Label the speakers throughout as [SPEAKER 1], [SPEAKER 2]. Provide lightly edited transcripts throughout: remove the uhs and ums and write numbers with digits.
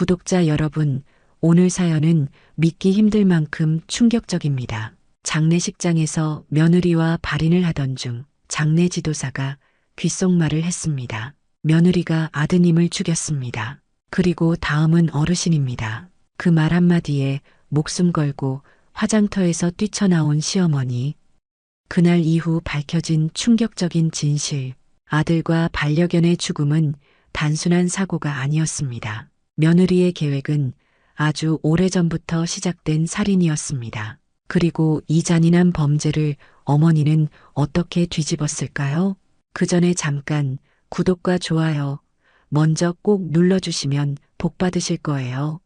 [SPEAKER 1] 구독자 여러분, 오늘 사연은 믿기 힘들 만큼 충격적입니다. 장례식장에서 며느리와 발인을 하던 중 장례 지도사가 귓속말을 했습니다. 며느리가 아드님을 죽였습니다. 그리고 다음은 어르신입니다. 그 말 한마디에 목숨 걸고 화장터에서 뛰쳐나온 시어머니. 그날 이후 밝혀진 충격적인 진실. 아들과 반려견의 죽음은 단순한 사고가 아니었습니다. 며느리의 계획은 아주 오래전부터 시작된 살인이었습니다. 그리고 이 잔인한 범죄를 어머니는 어떻게 뒤집었을까요? 그 전에 잠깐 구독과 좋아요 먼저 꼭 눌러주시면 복 받으실 거예요.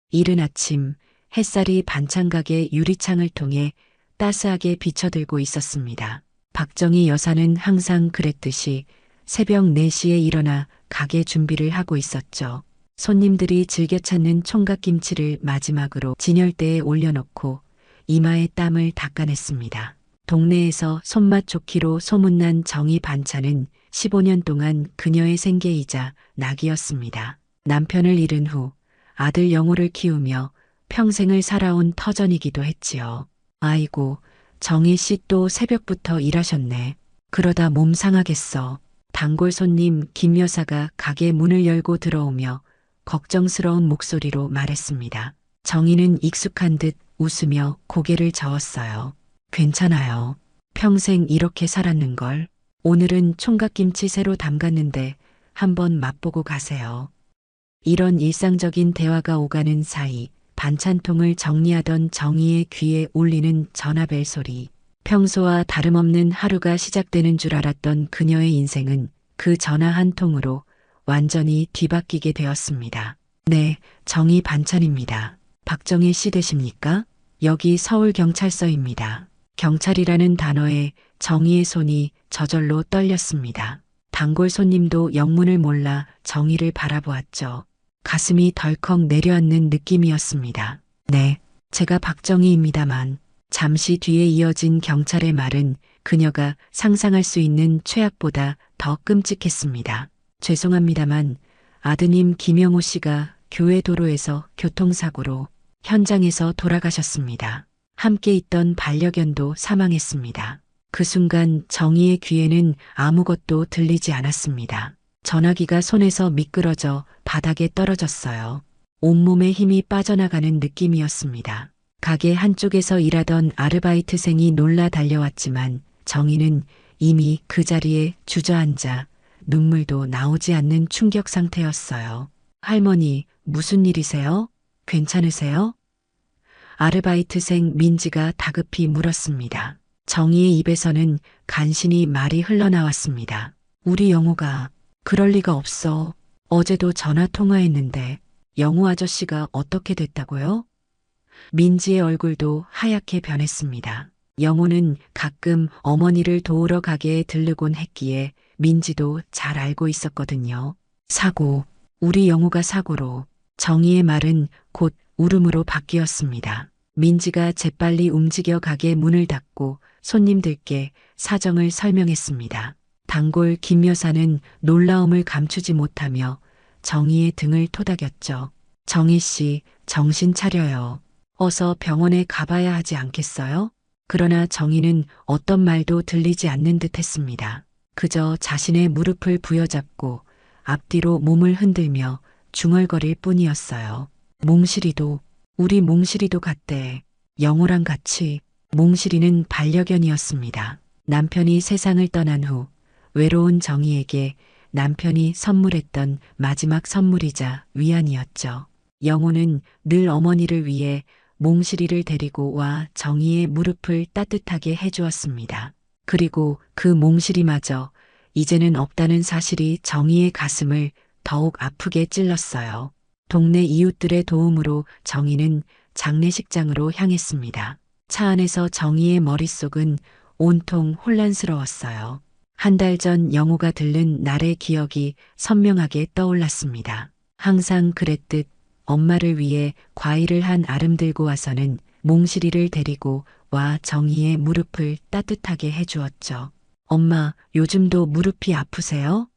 [SPEAKER 1] 이른 아침 햇살이 반찬가게 유리창을 통해 따스하게 비쳐들고 있었습니다. 박정희 여사는 항상 그랬듯이 새벽 4시에 일어나 가게 준비를 하고 있었죠. 손님들이 즐겨 찾는 총각김치를 마지막으로 진열대에 올려놓고 이마에 땀을 닦아냈습니다. 동네에서 손맛 좋기로 소문난 정희 반찬은 15년 동안 그녀의 생계이자 낙이었습니다. 남편을 잃은 후 아들 영호를 키우며 평생을 살아온 터전이기도 했지요. 아이고, 정희 씨 또 새벽부터 일하셨네. 그러다 몸 상하겠어. 단골 손님 김 여사가 가게 문을 열고 들어오며 걱정스러운 목소리로 말했습니다. 정희는 익숙한 듯 웃으며 고개를 저었어요. 괜찮아요. 평생 이렇게 살았는걸. 오늘은 총각김치 새로 담갔는데 한번 맛보고 가세요. 이런 일상적인 대화가 오가는 사이 반찬통을 정리하던 정희의 귀에 울리는 전화벨 소리. 평소와 다름없는 하루가 시작되는 줄 알았던 그녀의 인생은 그 전화 한 통으로 완전히 뒤바뀌게 되었습니다. 네, 정희 반찬입니다. 박정희 씨 되십니까? 여기 서울경찰서입니다. 경찰이라는 단어에 정희의 손이 저절로 떨렸습니다. 단골 손님도 영문을 몰라 정희를 바라보았죠. 가슴이 덜컥 내려앉는 느낌이었습니다. 네, 제가 박정희입니다만. 잠시 뒤에 이어진 경찰의 말은 그녀가 상상할 수 있는 최악보다 더 끔찍했습니다. 죄송합니다만 아드님 김영호 씨가 교회 도로에서 교통사고로 현장에서 돌아가셨습니다. 함께 있던 반려견도 사망했습니다. 그 순간 정희의 귀에는 아무것도 들리지 않았습니다. 전화기가 손에서 미끄러져 바닥에 떨어졌어요. 온몸에 힘이 빠져나가는 느낌이었습니다. 가게 한쪽에서 일하던 아르바이트생이 놀라 달려왔지만 정희는 이미 그 자리에 주저앉아 눈물도 나오지 않는 충격 상태였어요. 할머니, 무슨 일이세요? 괜찮으세요? 아르바이트생 민지가 다급히 물었습니다. 정희의 입에서는 간신히 말이 흘러나왔습니다. 우리 영호가 그럴 리가 없어. 어제도 전화 통화했는데 영호 아저씨가 어떻게 됐다고요? 민지의 얼굴도 하얗게 변했습니다. 영호는 가끔 어머니를 도우러 가게에 들르곤 했기에 민지도 잘 알고 있었거든요. 사고, 우리 영호가 사고로. 정희의 말은 곧 울음으로 바뀌었습니다. 민지가 재빨리 움직여 가게 문을 닫고 손님들께 사정을 설명했습니다. 단골 김 여사는 놀라움을 감추지 못하며 정희의 등을 토닥였죠. 정희 씨, 정신 차려요. 어서 병원에 가봐야 하지 않겠어요? 그러나 정희는 어떤 말도 들리지 않는 듯 했습니다. 그저 자신의 무릎을 부여잡고 앞뒤로 몸을 흔들며 중얼거릴 뿐이었어요. 몽실이도, 우리 몽실이도 갔대. 영호랑 같이. 몽실이는 반려견이었습니다. 남편이 세상을 떠난 후 외로운 정희에게 남편이 선물했던 마지막 선물이자 위안이었죠. 영호는 늘 어머니를 위해 몽실이를 데리고 와 정희의 무릎을 따뜻하게 해주었습니다. 그리고 그 몽실이마저 이제는 없다는 사실이 정희의 가슴을 더욱 아프게 찔렀어요. 동네 이웃들의 도움으로 정희는 장례식장으로 향했습니다. 차 안에서 정희의 머릿속은 온통 혼란스러웠어요. 한 달 전 영호가 들른 날의 기억이 선명하게 떠올랐습니다. 항상 그랬듯 엄마를 위해 과일을 한 아름 들고 와서는 몽실이를 데리고 와 정희의 무릎을 따뜻하게 해주었죠. 엄마, 요즘도 무릎이 아프세요?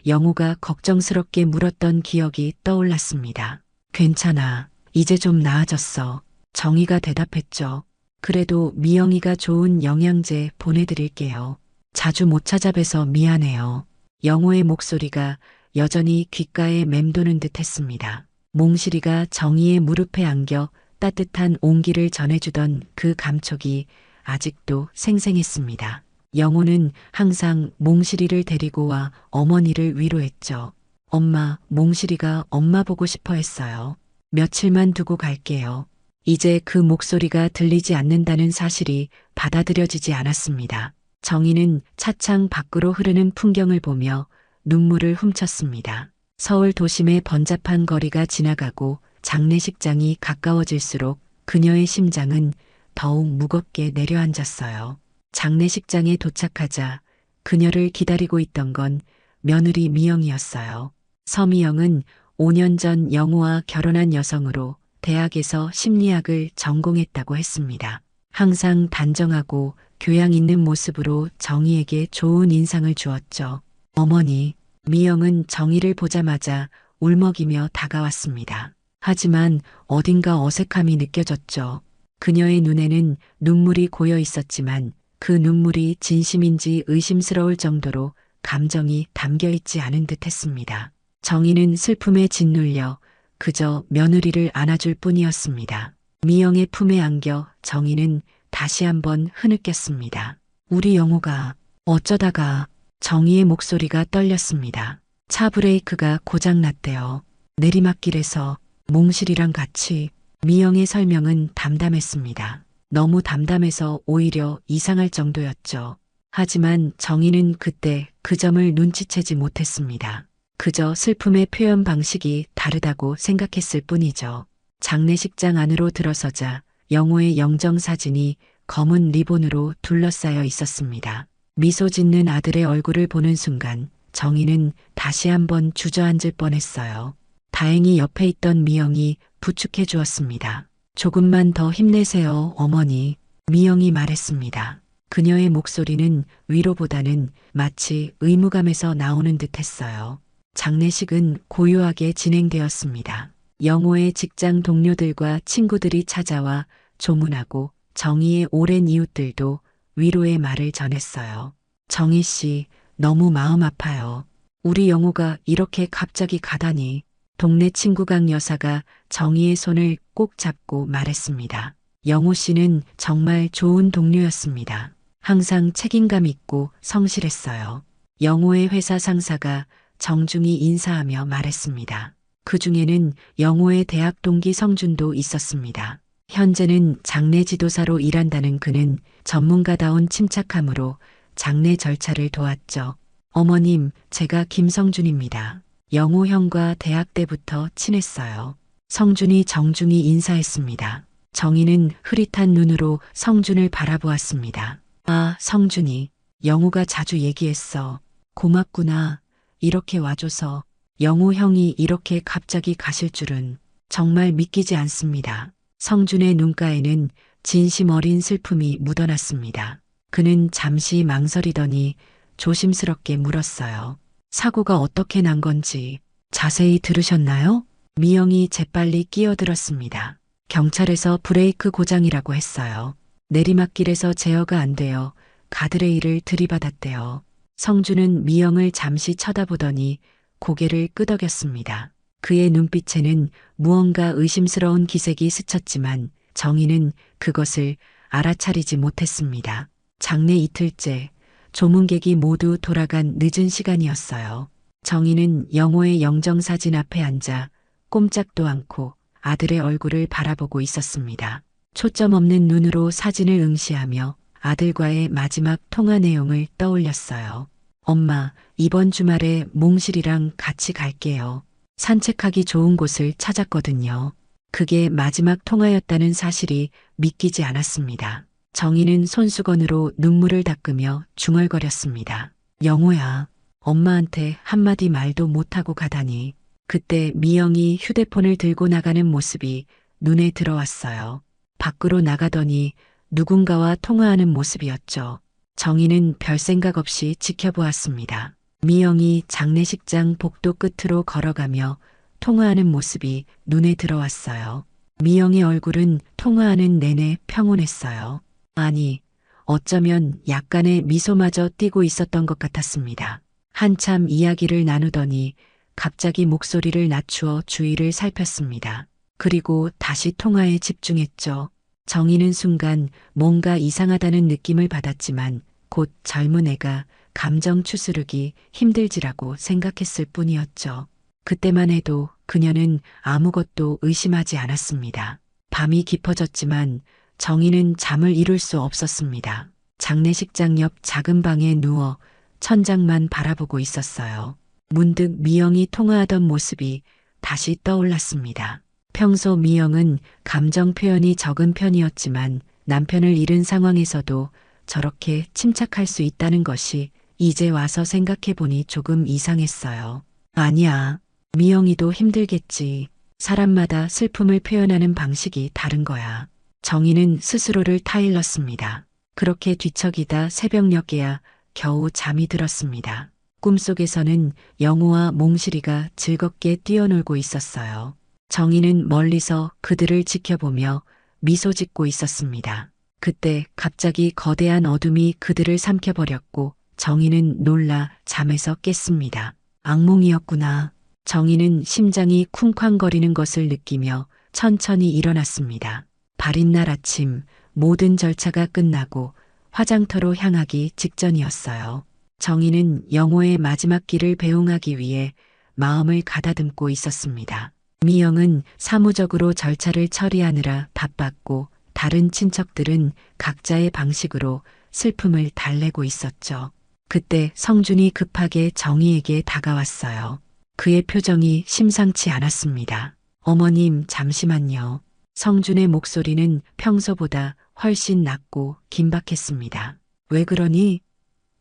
[SPEAKER 1] 영호가 걱정스럽게 물었던 기억이 떠올랐습니다. 괜찮아. 이제 좀 나아졌어. 정희가 대답했죠. 그래도 미영이가 좋은 영양제 보내드릴게요. 자주 못 찾아뵈서 미안해요. 영호의 목소리가 여전히 귓가에 맴도는 듯 했습니다. 몽실이가 정희의 무릎에 안겨 따뜻한 온기를 전해주던 그 감촉이 아직도 생생했습니다. 영호는 항상 몽실이를 데리고 와 어머니를 위로했죠. 엄마, 몽실이가 엄마 보고 싶어 했어요. 며칠만 두고 갈게요. 이제 그 목소리가 들리지 않는다는 사실이 받아들여지지 않았습니다. 정희는 차창 밖으로 흐르는 풍경을 보며 눈물을 훔쳤습니다. 서울 도심의 번잡한 거리가 지나가고 장례식장이 가까워질수록 그녀의 심장은 더욱 무겁게 내려앉았어요. 장례식장에 도착하자 그녀를 기다리고 있던 건 며느리 미영이었어요. 서미영은 5년 전 영호와 결혼한 여성으로 대학에서 심리학을 전공했다고 했습니다. 항상 단정하고 교양 있는 모습으로 정희에게 좋은 인상을 주었죠. 어머니, 미영은 정희를 보자마자 울먹이며 다가왔습니다. 하지만 어딘가 어색함이 느껴졌죠. 그녀의 눈에는 눈물이 고여 있었지만 그 눈물이 진심인지 의심스러울 정도로 감정이 담겨 있지 않은 듯 했습니다. 정희는 슬픔에 짓눌려 그저 며느리를 안아줄 뿐이었습니다. 미영의 품에 안겨 정희는 다시 한번 흐느꼈습니다. 우리 영호가 어쩌다가. 정희의 목소리가 떨렸습니다. 차 브레이크가 고장났대요. 내리막길에서 몽실이랑 같이. 미영의 설명은 담담했습니다. 너무 담담해서 오히려 이상할 정도였죠. 하지만 정희는 그때 그 점을 눈치채지 못했습니다. 그저 슬픔의 표현 방식이 다르다고 생각했을 뿐이죠. 장례식장 안으로 들어서자 영호의 영정사진이 검은 리본으로 둘러싸여 있었습니다. 미소 짓는 아들의 얼굴을 보는 순간 정희는 다시 한번 주저앉을 뻔했어요. 다행히 옆에 있던 미영이 부축해 주었습니다. 조금만 더 힘내세요, 어머니. 미영이 말했습니다. 그녀의 목소리는 위로보다는 마치 의무감에서 나오는 듯 했어요. 장례식은 고요하게 진행되었습니다. 영호의 직장 동료들과 친구들이 찾아와 조문하고 정희의 오랜 이웃들도 위로의 말을 전했어요. 정희 씨, 너무 마음 아파요. 우리 영호가 이렇게 갑자기 가다니. 동네 친구 강 여사가 정희의 손을 꼭 잡고 말했습니다. 영호 씨는 정말 좋은 동료였습니다. 항상 책임감 있고 성실했어요. 영호의 회사 상사가 정중히 인사하며 말했습니다. 그 중에는 영호의 대학 동기 성준도 있었습니다. 현재는 장례 지도사로 일한다는 그는 전문가다운 침착함으로 장례 절차를 도왔죠. 어머님, 제가 김성준입니다. 영호 형과 대학 때부터 친했어요. 성준이 정중히 인사했습니다. 정희는 흐릿한 눈으로 성준을 바라보았습니다. 아, 성준이. 영호가 자주 얘기했어. 고맙구나. 이렇게 와줘서. 영호 형이 이렇게 갑자기 가실 줄은 정말 믿기지 않습니다. 성준의 눈가에는 진심 어린 슬픔이 묻어났습니다. 그는 잠시 망설이더니 조심스럽게 물었어요. 사고가 어떻게 난 건지 자세히 들으셨나요? 미영이 재빨리 끼어들었습니다. 경찰에서 브레이크 고장이라고 했어요. 내리막길에서 제어가 안 되어 가드레일을 들이받았대요. 성준은 미영을 잠시 쳐다보더니 고개를 끄덕였습니다. 그의 눈빛에는 무언가 의심스러운 기색이 스쳤지만 정희는 그것을 알아차리지 못했습니다. 장례 이틀째, 조문객이 모두 돌아간 늦은 시간이었어요. 정희는 영호의 영정사진 앞에 앉아 꼼짝도 않고 아들의 얼굴을 바라보고 있었습니다. 초점 없는 눈으로 사진을 응시하며 아들과의 마지막 통화 내용을 떠올렸어요. 엄마, 이번 주말에 몽실이랑 같이 갈게요. 산책하기 좋은 곳을 찾았거든요. 그게 마지막 통화였다는 사실이 믿기지 않았습니다. 정희는 손수건으로 눈물을 닦으며 중얼거렸습니다. 영호야, 엄마한테 한마디 말도 못하고 가다니. 그때 미영이 휴대폰을 들고 나가는 모습이 눈에 들어왔어요. 밖으로 나가더니 누군가와 통화하는 모습이었죠. 정희는 별 생각 없이 지켜보았습니다. 미영이 장례식장 복도 끝으로 걸어가며 통화하는 모습이 눈에 들어왔어요. 미영의 얼굴은 통화하는 내내 평온했어요. 아니, 어쩌면 약간의 미소마저 띄고 있었던 것 같았습니다. 한참 이야기를 나누더니 갑자기 목소리를 낮추어 주위를 살폈습니다. 그리고 다시 통화에 집중했죠. 정희는 순간 뭔가 이상하다는 느낌을 받았지만 곧 젊은 애가 감정 추스르기 힘들지라고 생각했을 뿐이었죠. 그때만 해도 그녀는 아무것도 의심하지 않았습니다. 밤이 깊어졌지만 정희는 잠을 이룰 수 없었습니다. 장례식장 옆 작은 방에 누워 천장만 바라보고 있었어요. 문득 미영이 통화하던 모습이 다시 떠올랐습니다. 평소 미영은 감정 표현이 적은 편이었지만 남편을 잃은 상황에서도 저렇게 침착할 수 있다는 것이 이제 와서 생각해보니 조금 이상했어요. 아니야. 미영이도 힘들겠지. 사람마다 슬픔을 표현하는 방식이 다른 거야. 정희는 스스로를 타일렀습니다. 그렇게 뒤척이다 새벽녘에야 겨우 잠이 들었습니다. 꿈속에서는 영호와 몽실이가 즐겁게 뛰어놀고 있었어요. 정희는 멀리서 그들을 지켜보며 미소 짓고 있었습니다. 그때 갑자기 거대한 어둠이 그들을 삼켜버렸고 정희는 놀라 잠에서 깼습니다. 악몽이었구나. 정희는 심장이 쿵쾅거리는 것을 느끼며 천천히 일어났습니다. 발인 날 아침 모든 절차가 끝나고 화장터로 향하기 직전이었어요. 정희는 영호의 마지막 길을 배웅하기 위해 마음을 가다듬고 있었습니다. 미영은 사무적으로 절차를 처리하느라 바빴고 다른 친척들은 각자의 방식으로 슬픔을 달래고 있었죠. 그때 성준이 급하게 정희에게 다가왔어요. 그의 표정이 심상치 않았습니다. 어머님, 잠시만요. 성준의 목소리는 평소보다 훨씬 낮고 긴박했습니다. 왜 그러니?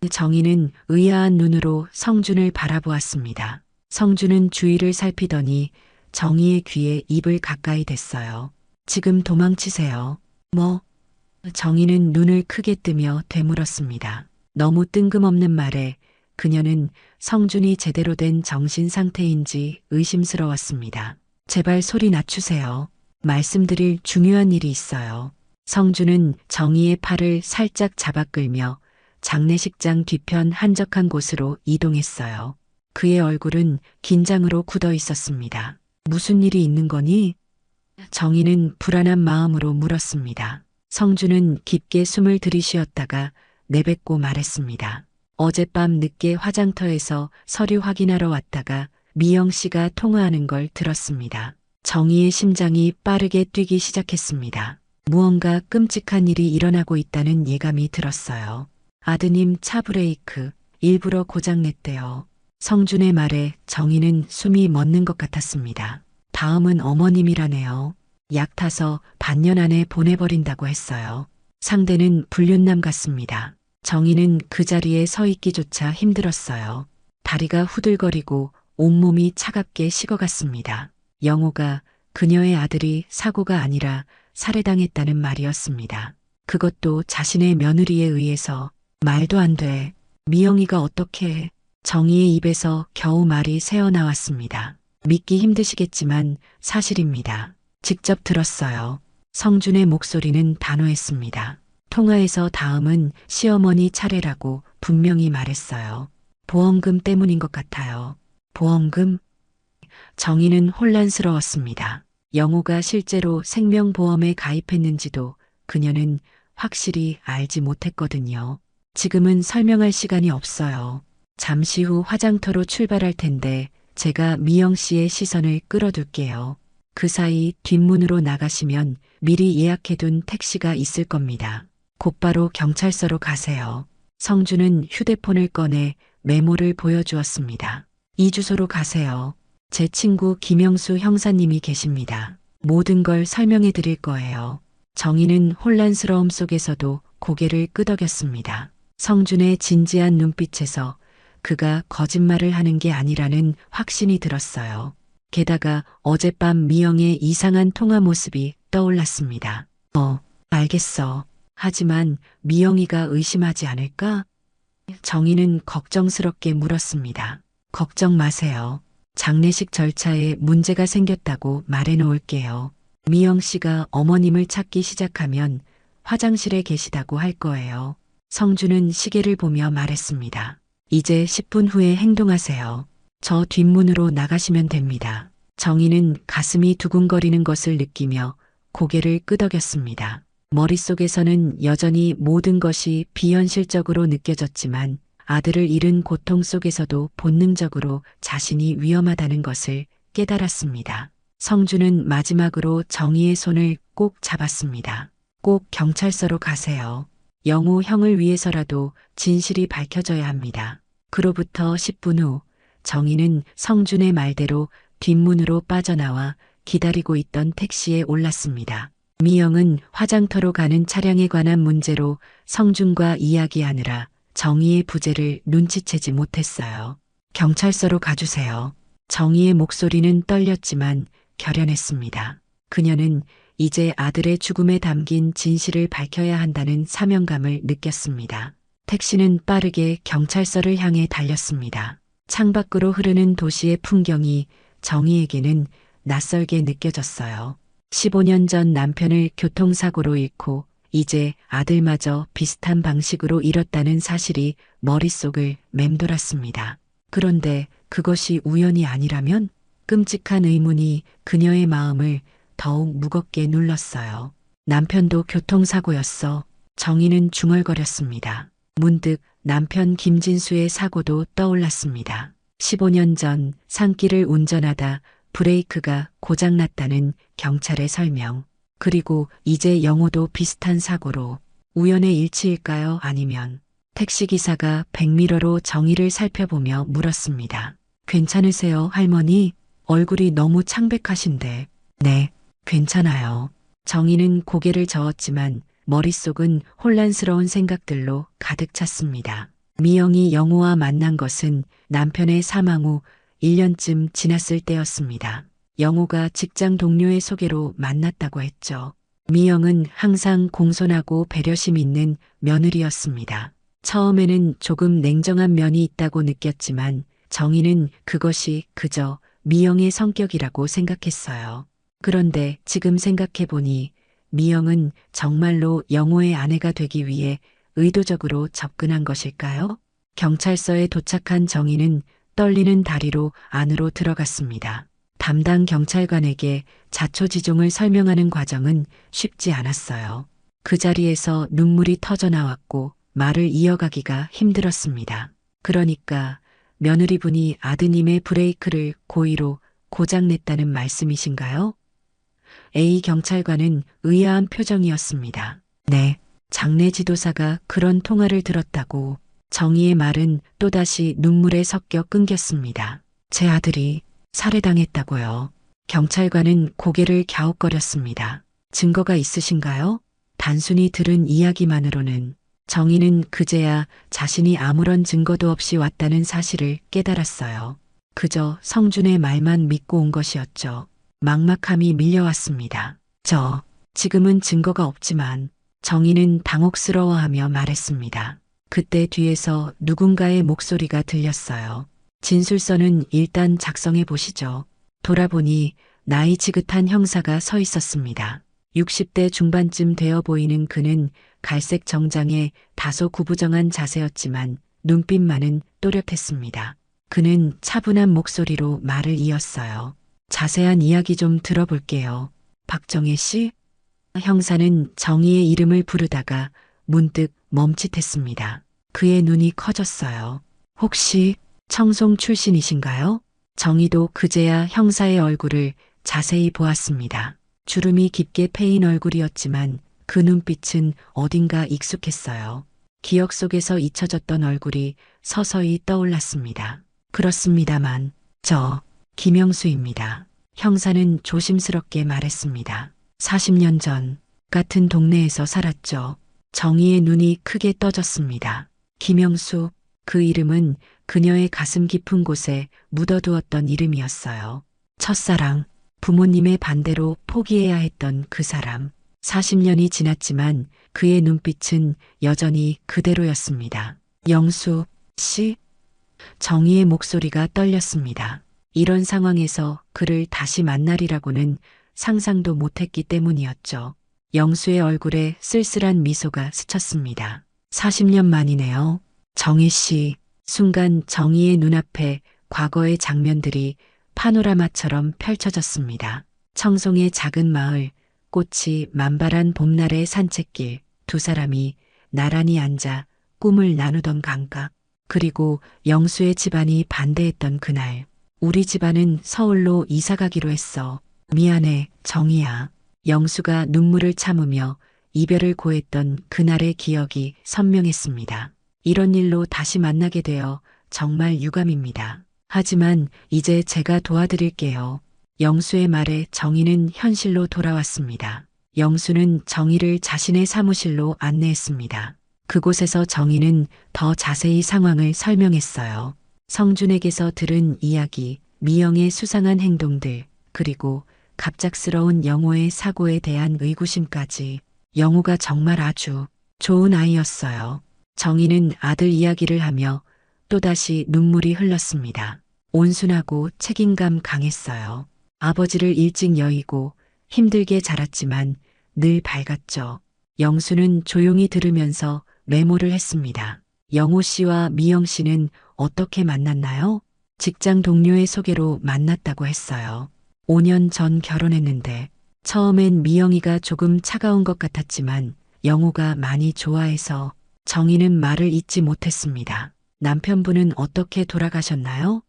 [SPEAKER 1] 정희는 의아한 눈으로 성준을 바라보았습니다. 성준은 주위를 살피더니 정희의 귀에 입을 가까이 댔어요. 지금 도망치세요. 뭐? 정희는 눈을 크게 뜨며 되물었습니다. 너무 뜬금없는 말에 그녀는 성준이 제대로 된 정신 상태인지 의심스러웠습니다. 제발 소리 낮추세요. 말씀드릴 중요한 일이 있어요. 성준은 정희의 팔을 살짝 잡아 끌며 장례식장 뒤편 한적한 곳으로 이동했어요. 그의 얼굴은 긴장으로 굳어 있었습니다. 무슨 일이 있는 거니? 정희는 불안한 마음으로 물었습니다. 성준은 깊게 숨을 들이쉬었다가 내뱉고 말했습니다. 어젯밤 늦게 화장터에서 서류 확인하러 왔다가 미영 씨가 통화하는 걸 들었습니다. 정희의 심장이 빠르게 뛰기 시작했습니다. 무언가 끔찍한 일이 일어나고 있다는 예감이 들었어요. 아드님 차 브레이크 일부러 고장냈대요. 성준의 말에 정희는 숨이 멎는 것 같았습니다. 다음은 어머님이라네요. 약 타서 반년 안에 보내버린다고 했어요. 상대는 불륜남 같습니다. 정희는 그 자리에 서 있기조차 힘들었어요. 다리가 후들거리고 온몸이 차갑게 식어갔습니다. 영호가 그녀의 아들이 사고가 아니라 살해당했다는 말이었습니다. 그것도 자신의 며느리에 의해서. 말도 안 돼. 미영이가 어떻게 해? 정희의 입에서 겨우 말이 새어나왔습니다. 믿기 힘드시겠지만 사실입니다. 직접 들었어요. 성준의 목소리는 단호했습니다. 통화에서 다음은 시어머니 차례라고 분명히 말했어요. 보험금 때문인 것 같아요. 보험금? 정희는 혼란스러웠습니다. 영호가 실제로 생명보험에 가입했는지도 그녀는 확실히 알지 못했거든요. 지금은 설명할 시간이 없어요. 잠시 후 화장터로 출발할 텐데 제가 미영 씨의 시선을 끌어둘게요. 그 사이 뒷문으로 나가시면 미리 예약해둔 택시가 있을 겁니다. 곧바로 경찰서로 가세요. 성준은 휴대폰을 꺼내 메모를 보여주었습니다. 이 주소로 가세요. 제 친구 김영수 형사님이 계십니다. 모든 걸 설명해 드릴 거예요. 정희는 혼란스러움 속에서도 고개를 끄덕였습니다. 성준의 진지한 눈빛에서 그가 거짓말을 하는 게 아니라는 확신이 들었어요. 게다가 어젯밤 미영의 이상한 통화 모습이 떠올랐습니다. 알겠어. 하지만 미영이가 의심하지 않을까? 정희는 걱정스럽게 물었습니다. 걱정 마세요. 장례식 절차에 문제가 생겼다고 말해 놓을게요. 미영 씨가 어머님을 찾기 시작하면 화장실에 계시다고 할 거예요. 성주는 시계를 보며 말했습니다. 이제 10분 후에 행동하세요. 저 뒷문으로 나가시면 됩니다. 정희는 가슴이 두근거리는 것을 느끼며 고개를 끄덕였습니다. 머릿속에서는 여전히 모든 것이 비현실적으로 느껴졌지만 아들을 잃은 고통 속에서도 본능적으로 자신이 위험하다는 것을 깨달았습니다. 성주는 마지막으로 정희의 손을 꼭 잡았습니다. 꼭 경찰서로 가세요. 영우 형을 위해서라도 진실이 밝혀져야 합니다. 그로부터 10분 후 정희는 성준의 말대로 뒷문으로 빠져나와 기다리고 있던 택시에 올랐습니다. 미영은 화장터로 가는 차량에 관한 문제로 성준과 이야기하느라 정희의 부재를 눈치채지 못했어요. 경찰서로 가주세요. 정희의 목소리는 떨렸지만 결연했습니다. 그녀는 이제 아들의 죽음에 담긴 진실을 밝혀야 한다는 사명감을 느꼈습니다. 택시는 빠르게 경찰서를 향해 달렸습니다. 창밖으로 흐르는 도시의 풍경이 정희에게는 낯설게 느껴졌어요. 15년 전 남편을 교통사고로 잃고 이제 아들마저 비슷한 방식으로 잃었다는 사실이 머릿속을 맴돌았습니다. 그런데 그것이 우연이 아니라면? 끔찍한 의문이 그녀의 마음을 더욱 무겁게 눌렀어요. 남편도 교통사고였어. 정희는 중얼거렸습니다. 문득 남편 김진수의 사고도 떠올랐습니다. 15년 전 산길을 운전하다 브레이크가 고장났다는 경찰의 설명. 그리고 이제 영호도 비슷한 사고로. 우연의 일치일까요? 아니면 택시기사가 백미러로 정희를 살펴보며 물었습니다. 괜찮으세요, 할머니? 얼굴이 너무 창백하신데. 네, 괜찮아요. 정희는 고개를 저었지만 머릿속은 혼란스러운 생각들로 가득 찼습니다. 미영이 영호와 만난 것은 남편의 사망 후 1년쯤 지났을 때였습니다. 영호가 직장 동료의 소개로 만났다고 했죠. 미영은 항상 공손하고 배려심 있는 며느리였습니다. 처음에는 조금 냉정한 면이 있다고 느꼈지만 정희는 그것이 그저 미영의 성격이라고 생각했어요. 그런데 지금 생각해보니 미영은 정말로 영호의 아내가 되기 위해 의도적으로 접근한 것일까요? 경찰서에 도착한 정희는 떨리는 다리로 안으로 들어갔습니다. 담당 경찰관에게 자초지종을 설명하는 과정은 쉽지 않았어요. 그 자리에서 눈물이 터져 나왔고 말을 이어가기가 힘들었습니다. 그러니까 며느리분이 아드님의 브레이크를 고의로 고장냈다는 말씀이신가요? A 경찰관은 의아한 표정이었습니다. 네, 장례 지도사가 그런 통화를 들었다고. 정희의 말은 또다시 눈물에 섞여 끊겼습니다. 제 아들이 살해당했다고요. 경찰관은 고개를 갸웃거렸습니다. 증거가 있으신가요? 단순히 들은 이야기만으로는. 정희는 그제야 자신이 아무런 증거도 없이 왔다는 사실을 깨달았어요. 그저 성준의 말만 믿고 온 것이었죠. 막막함이 밀려왔습니다. 지금은 증거가 없지만. 정희는 당혹스러워하며 말했습니다. 그때 뒤에서 누군가의 목소리가 들렸어요. 진술서는 일단 작성해 보시죠. 돌아보니 나이 지긋한 형사가 서 있었습니다. 60대 중반쯤 되어 보이는 그는 갈색 정장에 다소 구부정한 자세였지만 눈빛만은 또렷했습니다. 그는 차분한 목소리로 말을 이었어요. 자세한 이야기 좀 들어볼게요. 박정혜 씨? 형사는 정희의 이름을 부르다가 문득 멈칫했습니다. 그의 눈이 커졌어요. 혹시 청송 출신이신가요? 정희도 그제야 형사의 얼굴을 자세히 보았습니다. 주름이 깊게 패인 얼굴이었지만 그 눈빛은 어딘가 익숙했어요. 기억 속에서 잊혀졌던 얼굴이 서서히 떠올랐습니다. 그렇습니다만 저 김영수입니다. 형사는 조심스럽게 말했습니다. 40년 전 같은 동네에서 살았죠. 정희의 눈이 크게 떠졌습니다. 김영수, 그 이름은 그녀의 가슴 깊은 곳에 묻어두었던 이름이었어요. 첫사랑, 부모님의 반대로 포기해야 했던 그 사람. 40년이 지났지만 그의 눈빛은 여전히 그대로였습니다. 영수 씨? 정희의 목소리가 떨렸습니다. 이런 상황에서 그를 다시 만나리라고는 상상도 못했기 때문이었죠. 영수의 얼굴에 쓸쓸한 미소가 스쳤습니다. 40년 만이네요. 정희 씨. 순간 정희의 눈앞에 과거의 장면들이 파노라마처럼 펼쳐졌습니다. 청송의 작은 마을, 꽃이 만발한 봄날의 산책길, 두 사람이 나란히 앉아 꿈을 나누던 감각, 그리고 영수의 집안이 반대했던 그날. 우리 집안은 서울로 이사 가기로 했어. 미안해, 정희야. 영수가 눈물을 참으며 이별을 고했던 그날의 기억이 선명했습니다. 이런 일로 다시 만나게 되어 정말 유감입니다. 하지만 이제 제가 도와드릴게요. 영수의 말에 정희는 현실로 돌아왔습니다. 영수는 정희를 자신의 사무실로 안내했습니다. 그곳에서 정희는 더 자세히 상황을 설명했어요. 성준에게서 들은 이야기, 미영의 수상한 행동들, 그리고 갑작스러운 영호의 사고에 대한 의구심까지. 영호가 정말 아주 좋은 아이였어요. 정희는 아들 이야기를 하며 또다시 눈물이 흘렀습니다. 온순하고 책임감 강했어요. 아버지를 일찍 여의고 힘들게 자랐지만 늘 밝았죠. 영수는 조용히 들으면서 메모를 했습니다. 영호 씨와 미영 씨는 어떻게 만났나요? 직장 동료의 소개로 만났다고 했어요. 5년 전 결혼했는데 처음엔 미영이가 조금 차가운 것 같았지만 영호가 많이 좋아해서. 정희는 말을 잇지 못했습니다. 남편분은 어떻게 돌아가셨나요?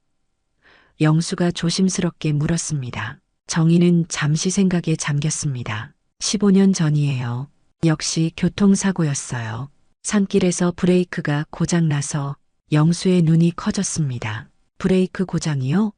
[SPEAKER 1] 영수가 조심스럽게 물었습니다. 정희는 잠시 생각에 잠겼습니다. 15년 전이에요. 역시 교통사고였어요. 산길에서 브레이크가 고장나서 영수의 눈이 커졌습니다. 브레이크 고장이요?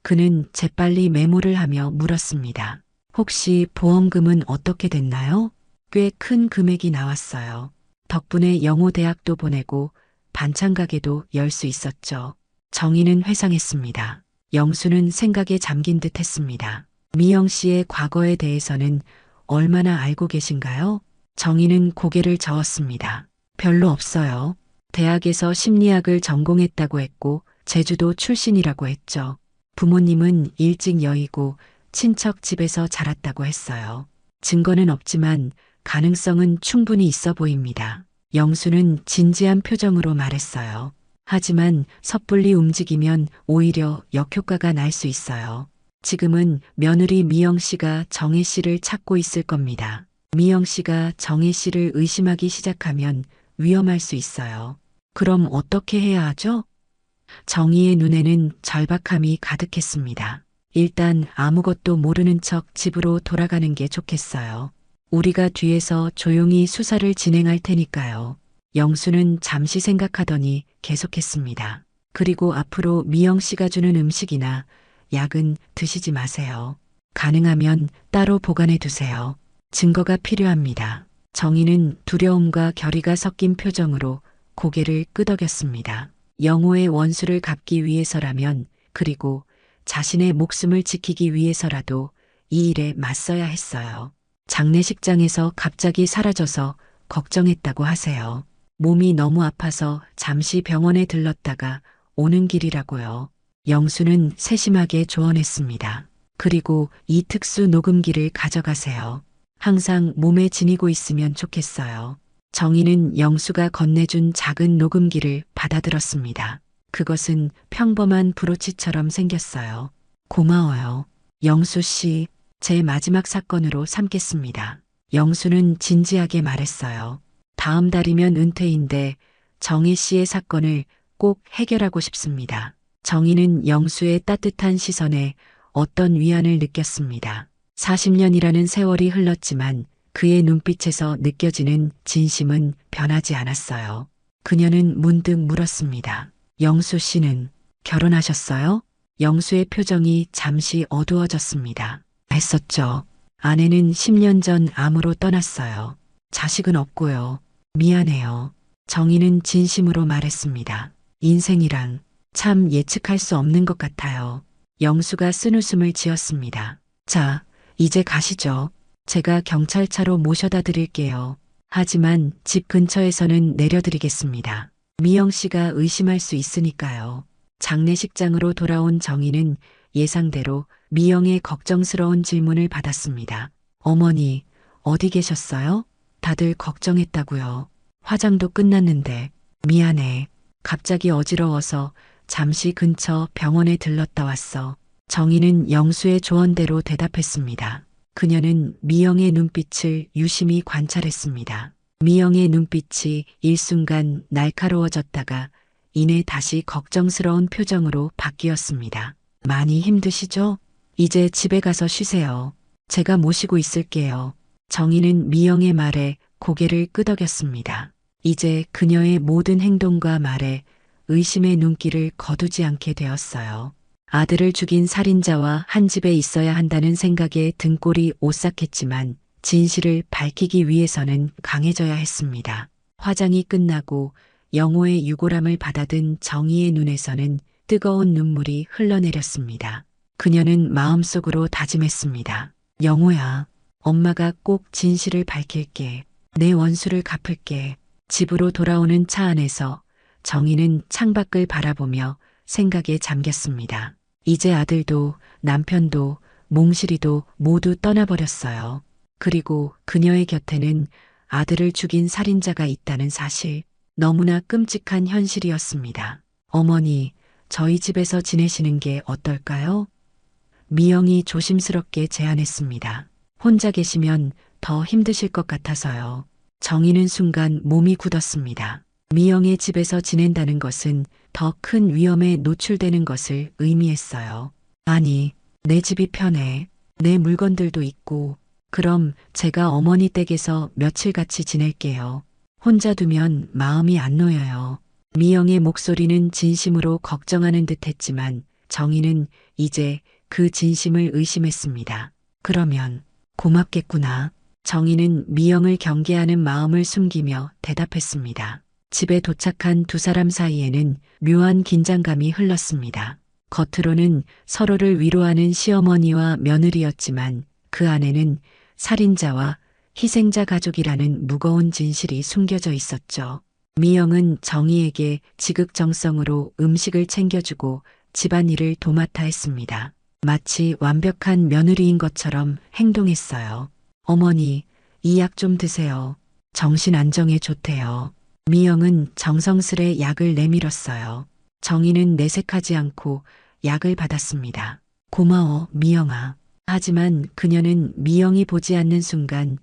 [SPEAKER 1] 그는 재빨리 메모를 하며 물었습니다. 혹시 보험금은 어떻게 됐나요? 꽤 큰 금액이 나왔어요. 덕분에 영호 대학도 보내고 반찬 가게도 열 수 있었죠. 정희는 회상했습니다. 영수는 생각에 잠긴 듯 했습니다. 미영 씨의 과거에 대해서는 얼마나 알고 계신가요? 정희는 고개를 저었습니다. 별로 없어요. 대학에서 심리학을 전공했다고 했고 제주도 출신이라고 했죠. 부모님은 일찍 여의고 친척 집에서 자랐다고 했어요. 증거는 없지만 가능성은 충분히 있어 보입니다. 영수는 진지한 표정으로 말했어요. 하지만 섣불리 움직이면 오히려 역효과가 날 수 있어요. 지금은 며느리 미영 씨가 정혜 씨를 찾고 있을 겁니다. 미영 씨가 정혜 씨를 의심하기 시작하면 위험할 수 있어요. 그럼 어떻게 해야 하죠? 정희의 눈에는 절박함이 가득했습니다. 일단 아무것도 모르는 척 집으로 돌아가는 게 좋겠어요. 우리가 뒤에서 조용히 수사를 진행할 테니까요. 영수는 잠시 생각하더니 계속했습니다. 그리고 앞으로 미영 씨가 주는 음식이나 약은 드시지 마세요. 가능하면 따로 보관해 두세요. 증거가 필요합니다. 정희는 두려움과 결의가 섞인 표정으로 고개를 끄덕였습니다. 영호의 원수를 갚기 위해서라면, 그리고 자신의 목숨을 지키기 위해서라도 이 일에 맞서야 했어요. 장례식장에서 갑자기 사라져서 걱정했다고 하세요. 몸이 너무 아파서 잠시 병원에 들렀다가 오는 길이라고요. 영수는 세심하게 조언했습니다. 그리고 이 특수 녹음기를 가져가세요. 항상 몸에 지니고 있으면 좋겠어요. 정희는 영수가 건네준 작은 녹음기를 받아들었습니다. 그것은 평범한 브로치처럼 생겼어요. 고마워요. 영수 씨, 제 마지막 사건으로 삼겠습니다. 영수는 진지하게 말했어요. 다음 달이면 은퇴인데 정희 씨의 사건을 꼭 해결하고 싶습니다. 정희는 영수의 따뜻한 시선에 어떤 위안을 느꼈습니다. 40년이라는 세월이 흘렀지만 그의 눈빛에서 느껴지는 진심은 변하지 않았어요. 그녀는 문득 물었습니다. 영수 씨는 결혼하셨어요? 영수의 표정이 잠시 어두워졌습니다. 했었죠. 아내는 10년 전 암으로 떠났어요. 자식은 없고요. 미안해요. 정희는 진심으로 말했습니다. 인생이란 참 예측할 수 없는 것 같아요. 영수가 쓴웃음을 지었습니다. 자, 이제 가시죠. 제가 경찰차로 모셔다 드릴게요. 하지만 집 근처에서는 내려드리겠습니다. 미영 씨가 의심할 수 있으니까요. 장례식장으로 돌아온 정희는 예상대로 미영의 걱정스러운 질문을 받았습니다. 어머니, 어디 계셨어요? 다들 걱정했다고요. 화장도 끝났는데. 미안해. 갑자기 어지러워서 잠시 근처 병원에 들렀다 왔어. 정희는 영수의 조언대로 대답했습니다. 그녀는 미영의 눈빛을 유심히 관찰했습니다. 미영의 눈빛이 일순간 날카로워졌다가 이내 다시 걱정스러운 표정으로 바뀌었습니다. 많이 힘드시죠? 이제 집에 가서 쉬세요. 제가 모시고 있을게요. 정희는 미영의 말에 고개를 끄덕였습니다. 이제 그녀의 모든 행동과 말에 의심의 눈길을 거두지 않게 되었어요. 아들을 죽인 살인자와 한 집에 있어야 한다는 생각에 등골이 오싹했지만 진실을 밝히기 위해서는 강해져야 했습니다. 화장이 끝나고 영호의 유골함을 받아든 정희의 눈에서는 뜨거운 눈물이 흘러내렸습니다. 그녀는 마음속으로 다짐했습니다. 영호야, 엄마가 꼭 진실을 밝힐게. 내 원수를 갚을게. 집으로 돌아오는 차 안에서 정희는 창밖을 바라보며 생각에 잠겼습니다. 이제 아들도 남편도 몽실이도 모두 떠나버렸어요. 그리고 그녀의 곁에는 아들을 죽인 살인자가 있다는 사실, 너무나 끔찍한 현실이었습니다. 어머니, 저희 집에서 지내시는 게 어떨까요? 미영이 조심스럽게 제안했습니다. 혼자 계시면 더 힘드실 것 같아서요. 정희는 순간 몸이 굳었습니다. 미영의 집에서 지낸다는 것은 더 큰 위험에 노출되는 것을 의미했어요. 아니, 내 집이 편해. 내 물건들도 있고. 그럼 제가 어머니 댁에서 며칠 같이 지낼게요. 혼자 두면 마음이 안 놓여요. 미영의 목소리는 진심으로 걱정하는 듯 했지만 정희는 이제 그 진심을 의심했습니다. 그러면 고맙겠구나. 정희는 미영을 경계하는 마음을 숨기며 대답했습니다. 집에 도착한 두 사람 사이에는 묘한 긴장감이 흘렀습니다. 겉으로는 서로를 위로하는 시어머니와 며느리였지만 그 안에는 살인자와 희생자 가족이라는 무거운 진실이 숨겨져 있었죠. 미영은 정희에게 지극정성으로 음식을 챙겨주고 집안일을 도맡아 했습니다. 마치 완벽한 며느리인 것처럼 행동했어요. 어머니, 이 약 좀 드세요. 정신 안정에 좋대요. 미영은 정성스레 약을 내밀었어요. 정희는 내색하지 않고 약을 받았습니다. 고마워, 미영아. 하지만 그녀는 미영이 보지 않는 순간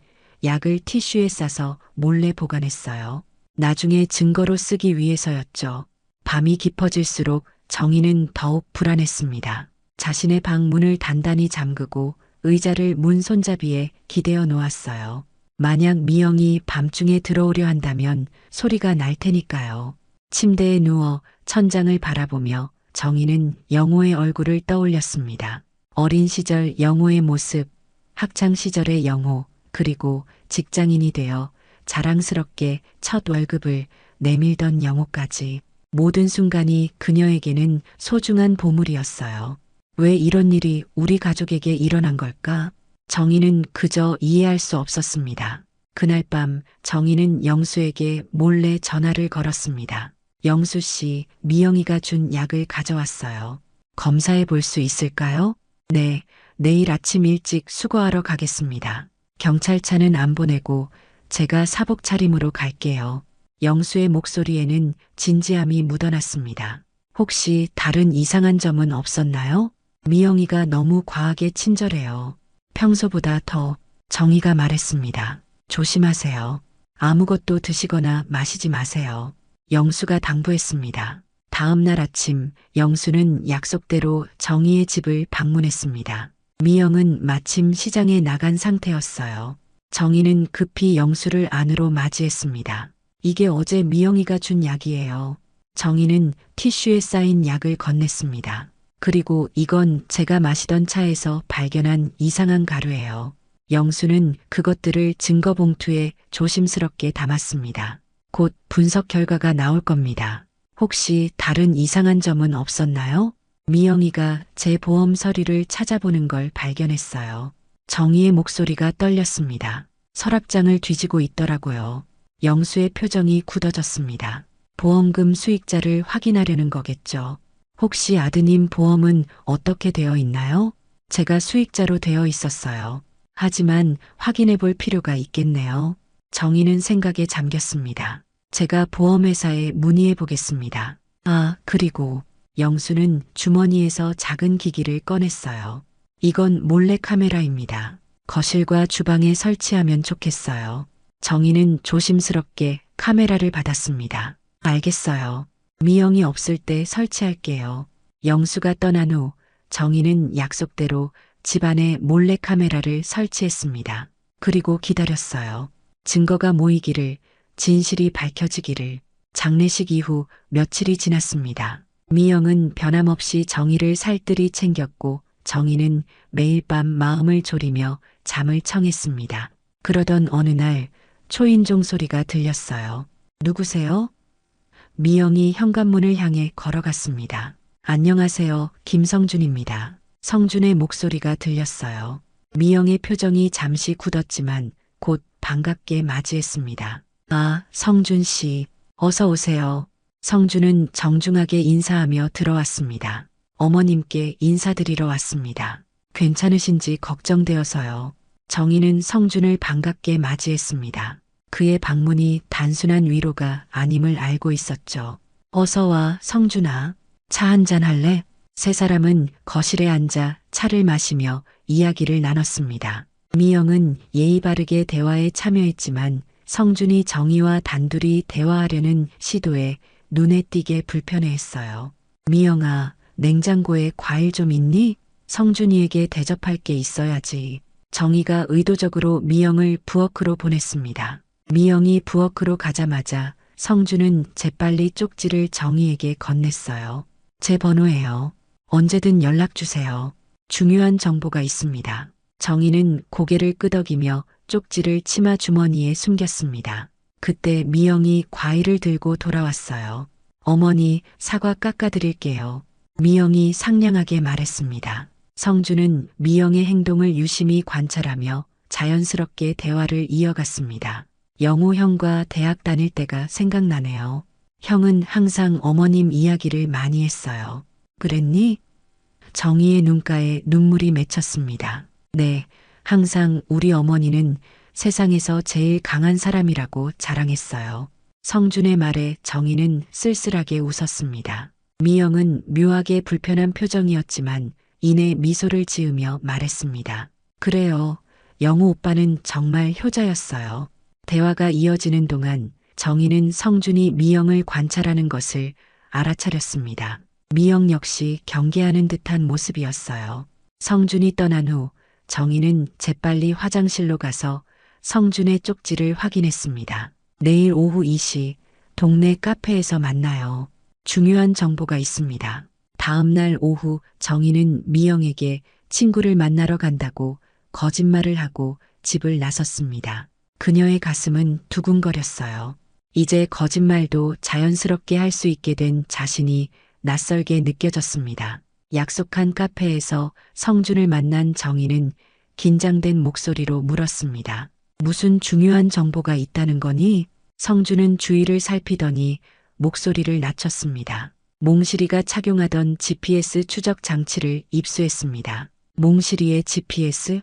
[SPEAKER 1] 약을 티슈에 싸서 몰래 보관했어요. 나중에 증거로 쓰기 위해서였죠. 밤이 깊어질수록 정희는 더욱 불안했습니다. 자신의 방 문을 단단히 잠그고 의자를 문 손잡이에 기대어 놓았어요. 만약 미영이 밤중에 들어오려 한다면 소리가 날 테니까요. 침대에 누워 천장을 바라보며 정희는 영호의 얼굴을 떠올렸습니다. 어린 시절 영호의 모습, 학창 시절의 영호, 그리고 직장인이 되어 자랑스럽게 첫 월급을 내밀던 영호까지 모든 순간이 그녀에게는 소중한 보물이었어요. 왜 이런 일이 우리 가족에게 일어난 걸까? 정희는 그저 이해할 수 없었습니다. 그날 밤 정희는 영수에게 몰래 전화를 걸었습니다. 영수 씨, 미영이가 준 약을 가져왔어요. 검사해 볼 수 있을까요? 네, 내일 아침 일찍 수거하러 가겠습니다. 경찰차는 안 보내고 제가 사복 차림으로 갈게요. 영수의 목소리에는 진지함이 묻어났습니다. 혹시 다른 이상한 점은 없었나요? 미영이가 너무 과하게 친절해요. 평소보다 더. 정희가 말했습니다. 조심하세요. 아무것도 드시거나 마시지 마세요. 영수가 당부했습니다. 다음 날 아침 영수는 약속대로 정희의 집을 방문했습니다. 미영은 마침 시장에 나간 상태였어요. 정희는 급히 영수를 안으로 맞이했습니다. 이게 어제 미영이가 준 약이에요. 정희는 티슈에 쌓인 약을 건넸습니다. 그리고 이건 제가 마시던 차에서 발견한 이상한 가루예요. 영수는 그것들을 증거 봉투에 조심스럽게 담았습니다. 곧 분석 결과가 나올 겁니다. 혹시 다른 이상한 점은 없었나요? 미영이가 제 보험 서류를 찾아보는 걸 발견했어요. 정희의 목소리가 떨렸습니다. 서랍장을 뒤지고 있더라고요. 영수의 표정이 굳어졌습니다. 보험금 수익자를 확인하려는 거겠죠. 혹시 아드님 보험은 어떻게 되어 있나요? 제가 수익자로 되어 있었어요. 하지만 확인해 볼 필요가 있겠네요. 정희는 생각에 잠겼습니다. 제가 보험회사에 문의해 보겠습니다. 아, 그리고 영수는 주머니에서 작은 기기를 꺼냈어요. 이건 몰래카메라입니다. 거실과 주방에 설치하면 좋겠어요. 정희는 조심스럽게 카메라를 받았습니다. 알겠어요. 미영이 없을 때 설치할게요. 영수가 떠난 후 정희는 약속대로 집안에 몰래카메라를 설치했습니다. 그리고 기다렸어요. 증거가 모이기를, 진실이 밝혀지기를. 장례식 이후 며칠이 지났습니다. 미영은 변함없이 정희를 살뜰히 챙겼고 정희는 매일 밤 마음을 졸이며 잠을 청했습니다. 그러던 어느 날 초인종 소리가 들렸어요. 누구세요? 미영이 현관문을 향해 걸어갔습니다. 안녕하세요, 김성준입니다. 성준의 목소리가 들렸어요. 미영의 표정이 잠시 굳었지만 곧 반갑게 맞이했습니다. 아, 성준 씨, 어서 오세요. 성준은 정중하게 인사하며 들어왔습니다. 어머님께 인사드리러 왔습니다. 괜찮으신지 걱정되어서요. 정희는 성준을 반갑게 맞이했습니다. 그의 방문이 단순한 위로가 아님을 알고 있었죠. 어서 와, 성준아. 차 한잔 할래? 세 사람은 거실에 앉아 차를 마시며 이야기를 나눴습니다. 미영은 예의 바르게 대화에 참여했지만 성준이 정희와 단둘이 대화하려는 시도에 눈에 띄게 불편해했어요. 미영아, 냉장고에 과일 좀 있니? 성준이에게 대접할 게 있어야지. 정희가 의도적으로 미영을 부엌으로 보냈습니다. 미영이 부엌으로 가자마자 성준은 재빨리 쪽지를 정희에게 건넸어요. 제 번호예요. 언제든 연락 주세요. 중요한 정보가 있습니다. 정희는 고개를 끄덕이며 쪽지를 치마 주머니에 숨겼습니다. 그때 미영이 과일을 들고 돌아왔어요. 어머니, 사과 깎아드릴게요. 미영이 상냥하게 말했습니다. 성준은 미영의 행동을 유심히 관찰하며 자연스럽게 대화를 이어갔습니다. 영호 형과 대학 다닐 때가 생각나네요. 형은 항상 어머님 이야기를 많이 했어요. 그랬니? 정희의 눈가에 눈물이 맺혔습니다. 네, 항상 우리 어머니는 세상에서 제일 강한 사람이라고 자랑했어요. 성준의 말에 정희는 쓸쓸하게 웃었습니다. 미영은 묘하게 불편한 표정이었지만 이내 미소를 지으며 말했습니다. 그래요. 영호 오빠는 정말 효자였어요. 대화가 이어지는 동안 정희는 성준이 미영을 관찰하는 것을 알아차렸습니다. 미영 역시 경계하는 듯한 모습이었어요. 성준이 떠난 후 정희는 재빨리 화장실로 가서 성준의 쪽지를 확인했습니다. 내일 오후 2시 동네 카페에서 만나요. 중요한 정보가 있습니다. 다음 날 오후 정희는 미영에게 친구를 만나러 간다고 거짓말을 하고 집을 나섰습니다. 그녀의 가슴은 두근거렸어요. 이제 거짓말도 자연스럽게 할 수 있게 된 자신이 낯설게 느껴졌습니다. 약속한 카페에서 성준을 만난 정희는 긴장된 목소리로 물었습니다. 무슨 중요한 정보가 있다는 거니? 성준은 주위를 살피더니 목소리를 낮췄습니다. 몽실이가 착용하던 GPS 추적 장치를 입수했습니다. 몽실이의 GPS?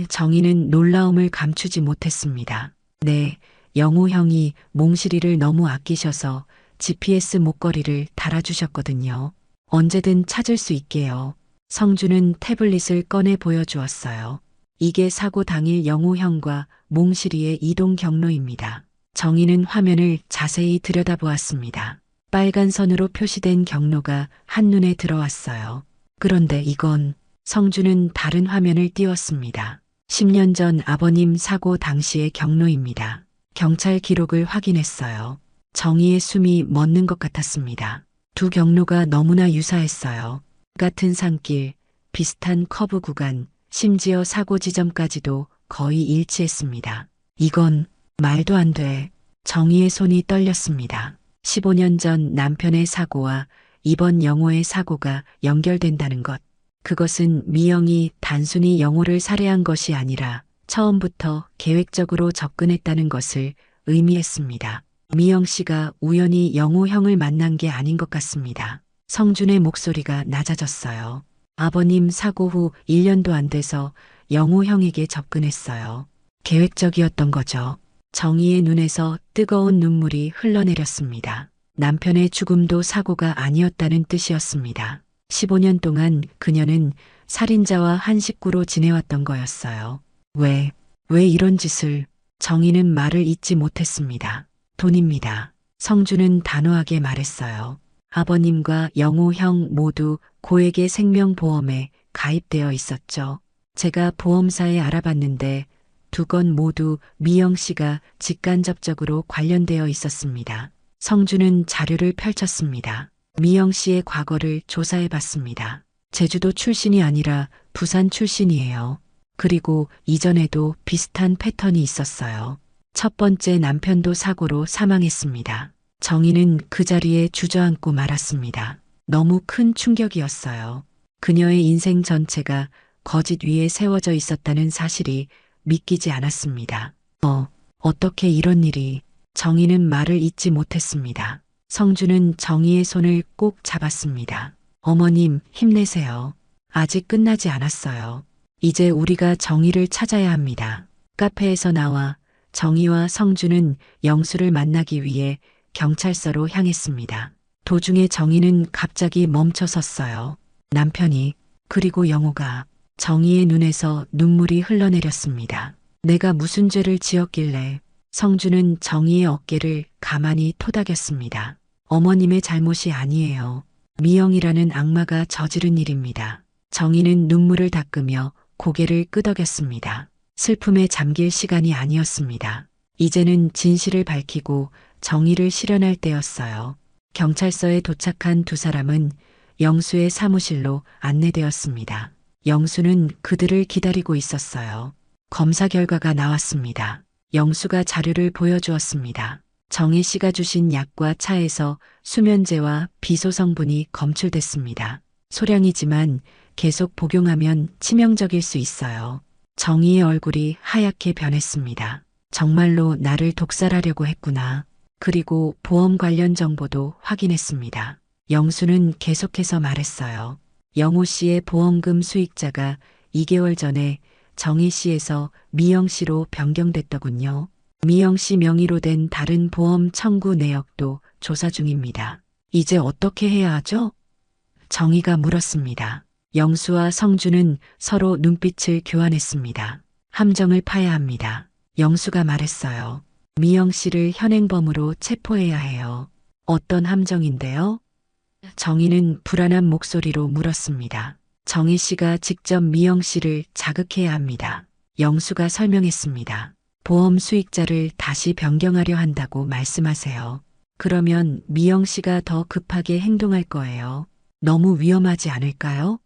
[SPEAKER 1] 정희는 놀라움을 감추지 못했습니다. 네, 영호 형이 몽실이를 너무 아끼셔서 GPS 목걸이를 달아주셨거든요. 언제든 찾을 수 있게요. 성준은 태블릿을 꺼내 보여주었어요. 이게 사고 당일 영호 형과 몽실이의 이동 경로입니다. 정희는 화면을 자세히 들여다보았습니다. 빨간 선으로 표시된 경로가 한눈에 들어왔어요. 그런데 이건 성준은 다른 화면을 띄웠습니다. 10년 전 아버님 사고 당시의 경로입니다. 경찰 기록을 확인했어요. 정희의 숨이 멎는 것 같았습니다. 두 경로가 너무나 유사했어요. 같은 산길, 비슷한 커브 구간, 심지어 사고 지점까지도 거의 일치했습니다. 이건 말도 안 돼. 정희의 손이 떨렸습니다. 15년 전 남편의 사고와 이번 영호의 사고가 연결된다는 것. 그것은 미영이 단순히 영호를 살해한 것이 아니라 처음부터 계획적으로 접근했다는 것을 의미했습니다. 미영 씨가 우연히 영호 형을 만난 게 아닌 것 같습니다. 성준의 목소리가 낮아졌어요. 아버님 사고 후 1년도 안 돼서 영호 형에게 접근했어요. 계획적이었던 거죠. 정희의 눈에서 뜨거운 눈물이 흘러내렸습니다. 남편의 죽음도 사고가 아니었다는 뜻이었습니다. 15년 동안 그녀는 살인자와 한 식구로 지내왔던 거였어요. 왜 이런 짓을? 정희는 말을 잇지 못했습니다. 돈입니다. 성준은 단호하게 말했어요. 아버님과 영호 형 모두 고액의 생명보험에 가입되어 있었죠. 제가 보험사에 알아봤는데 두 건 모두 미영 씨가 직간접적으로 관련되어 있었습니다. 성준은 자료를 펼쳤습니다. 미영 씨의 과거를 조사해 봤습니다. 제주도 출신이 아니라 부산 출신이에요. 그리고 이전에도 비슷한 패턴이 있었어요. 첫 번째 남편도 사고로 사망했습니다. 정희는 그 자리에 주저앉고 말았습니다. 너무 큰 충격이었어요. 그녀의 인생 전체가 거짓 위에 세워져 있었다는 사실이 믿기지 않았습니다. 어떻게 이런 일이? 정희는 말을 잇지 못했습니다. 성준은 정희의 손을 꼭 잡았습니다. 어머님, 힘내세요. 아직 끝나지 않았어요. 이제 우리가 정희를 찾아야 합니다. 카페에서 나와 정희와 성준은 영수를 만나기 위해 경찰서로 향했습니다. 도중에 정희는 갑자기 멈춰 섰어요. 남편이, 그리고 영호가. 정희의 눈에서 눈물이 흘러내렸습니다. 내가 무슨 죄를 지었길래? 성준은 정희의 어깨를 가만히 토닥였습니다. 어머님의 잘못이 아니에요. 미영이라는 악마가 저지른 일입니다. 정희는 눈물을 닦으며 고개를 끄덕였습니다. 슬픔에 잠길 시간이 아니었습니다. 이제는 진실을 밝히고 정의를 실현할 때였어요. 경찰서에 도착한 두 사람은 영수의 사무실로 안내되었습니다. 영수는 그들을 기다리고 있었어요. 검사 결과가 나왔습니다. 영수가 자료를 보여주었습니다. 정희 씨가 주신 약과 차에서 수면제와 비소 성분이 검출됐습니다. 소량이지만 계속 복용하면 치명적일 수 있어요. 정희의 얼굴이 하얗게 변했습니다. 정말로 나를 독살하려고 했구나. 그리고 보험 관련 정보도 확인했습니다. 영수는 계속해서 말했어요. 영호 씨의 보험금 수익자가 2개월 전에 정희 씨에서 미영 씨로 변경됐더군요. 미영 씨 명의로 된 다른 보험 청구 내역도 조사 중입니다. 이제 어떻게 해야 하죠? 정희가 물었습니다. 영수와 성준은 서로 눈빛을 교환했습니다. 함정을 파야 합니다. 영수가 말했어요. 미영 씨를 현행범으로 체포해야 해요. 어떤 함정인데요? 정희는 불안한 목소리로 물었습니다. 정희 씨가 직접 미영 씨를 자극해야 합니다. 영수가 설명했습니다. 보험 수익자를 다시 변경하려 한다고 말씀하세요. 그러면 미영 씨가 더 급하게 행동할 거예요. 너무 위험하지 않을까요?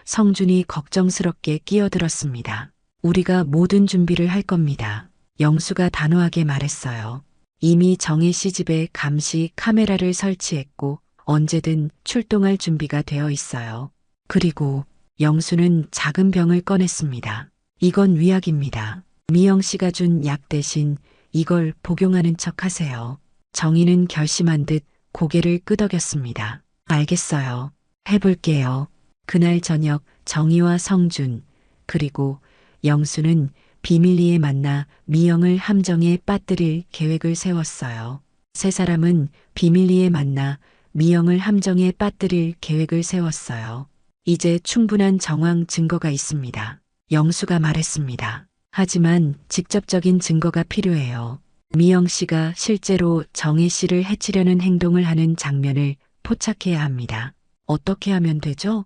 [SPEAKER 1] 성준이 걱정스럽게 끼어들었습니다. 우리가 모든 준비를 할 겁니다. 영수가 단호하게 말했어요. 이미 정희 씨 집에 감시 카메라를 설치했고 언제든 출동할 준비가 되어 있어요. 그리고 영수는 작은 병을 꺼냈습니다. 이건 위약입니다. 미영 씨가 준 약 대신 이걸 복용하는 척 하세요. 정희는 결심한 듯 고개를 끄덕였습니다. 알겠어요. 해볼게요. 그날 저녁 정희와 성준 그리고 영수는 비밀리에 만나 미영을 함정에 빠뜨릴 계획을 세웠어요. 세 사람은 비밀리에 만나 미영을 함정에 빠뜨릴 계획을 세웠어요. 이제 충분한 정황 증거가 있습니다. 영수가 말했습니다. 하지만 직접적인 증거가 필요해요. 미영 씨가 실제로 정희 씨를 해치려는 행동을 하는 장면을 포착해야 합니다. 어떻게 하면 되죠?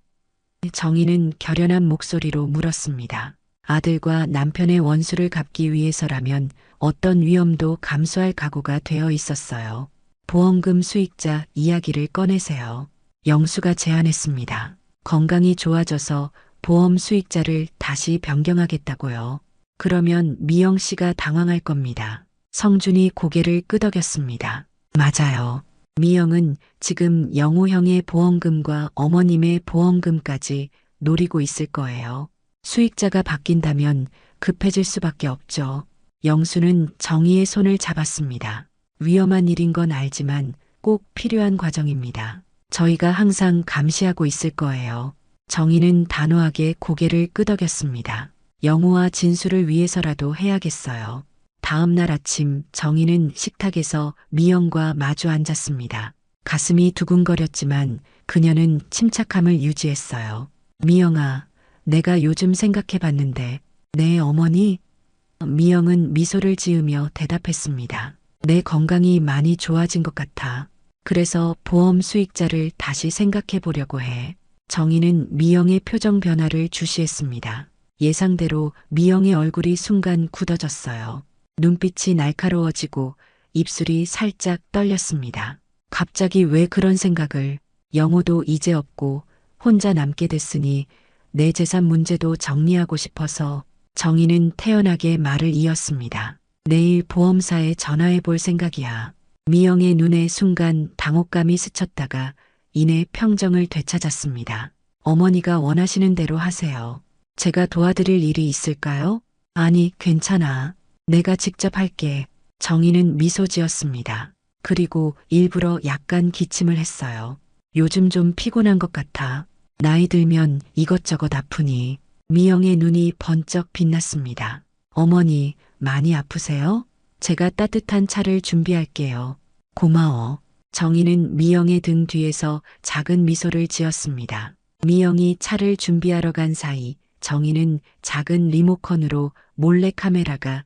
[SPEAKER 1] 정희는 결연한 목소리로 물었습니다. 아들과 남편의 원수를 갚기 위해서라면 어떤 위험도 감수할 각오가 되어 있었어요. 보험금 수익자 이야기를 꺼내세요. 영수가 제안했습니다. 건강이 좋아져서 보험 수익자를 다시 변경하겠다고요. 그러면 미영 씨가 당황할 겁니다. 성준이 고개를 끄덕였습니다. 맞아요. 미영은 지금 영호 형의 보험금과 어머님의 보험금까지 노리고 있을 거예요. 수익자가 바뀐다면 급해질 수밖에 없죠. 영수는 정희의 손을 잡았습니다. 위험한 일인 건 알지만 꼭 필요한 과정입니다. 저희가 항상 감시하고 있을 거예요. 정희는 단호하게 고개를 끄덕였습니다. 영호와 진수를 위해서라도 해야겠어요. 다음 날 아침 정희는 식탁에서 미영과 마주 앉았습니다. 가슴이 두근거렸지만 그녀는 침착함을 유지했어요. 미영아, 내가 요즘 생각해 봤는데 내 어머니? 미영은 미소를 지으며 대답했습니다. 내 건강이 많이 좋아진 것 같아. 그래서 보험 수익자를 다시 생각해 보려고 해. 정희는 미영의 표정 변화를 주시했습니다. 예상대로 미영의 얼굴이 순간 굳어졌어요. 눈빛이 날카로워지고 입술이 살짝 떨렸습니다. 갑자기 왜 그런 생각을? 영호도 이제 없고 혼자 남게 됐으니 내 재산 문제도 정리하고 싶어서. 정희는 태연하게 말을 이었습니다. 내일 보험사에 전화해 볼 생각이야. 미영의 눈에 순간 당혹감이 스쳤다가 이내 평정을 되찾았습니다. 어머니가 원하시는 대로 하세요. 제가 도와드릴 일이 있을까요? 아니, 괜찮아. 내가 직접 할게. 정희는 미소 지었습니다. 그리고 일부러 약간 기침을 했어요. 요즘 좀 피곤한 것 같아. 나이 들면 이것저것 아프니. 미영의 눈이 번쩍 빛났습니다. 어머니, 많이 아프세요? 제가 따뜻한 차를 준비할게요. 고마워. 정희는 미영의 등 뒤에서 작은 미소를 지었습니다. 미영이 차를 준비하러 간 사이 정희는 작은 리모컨으로 몰래 카메라가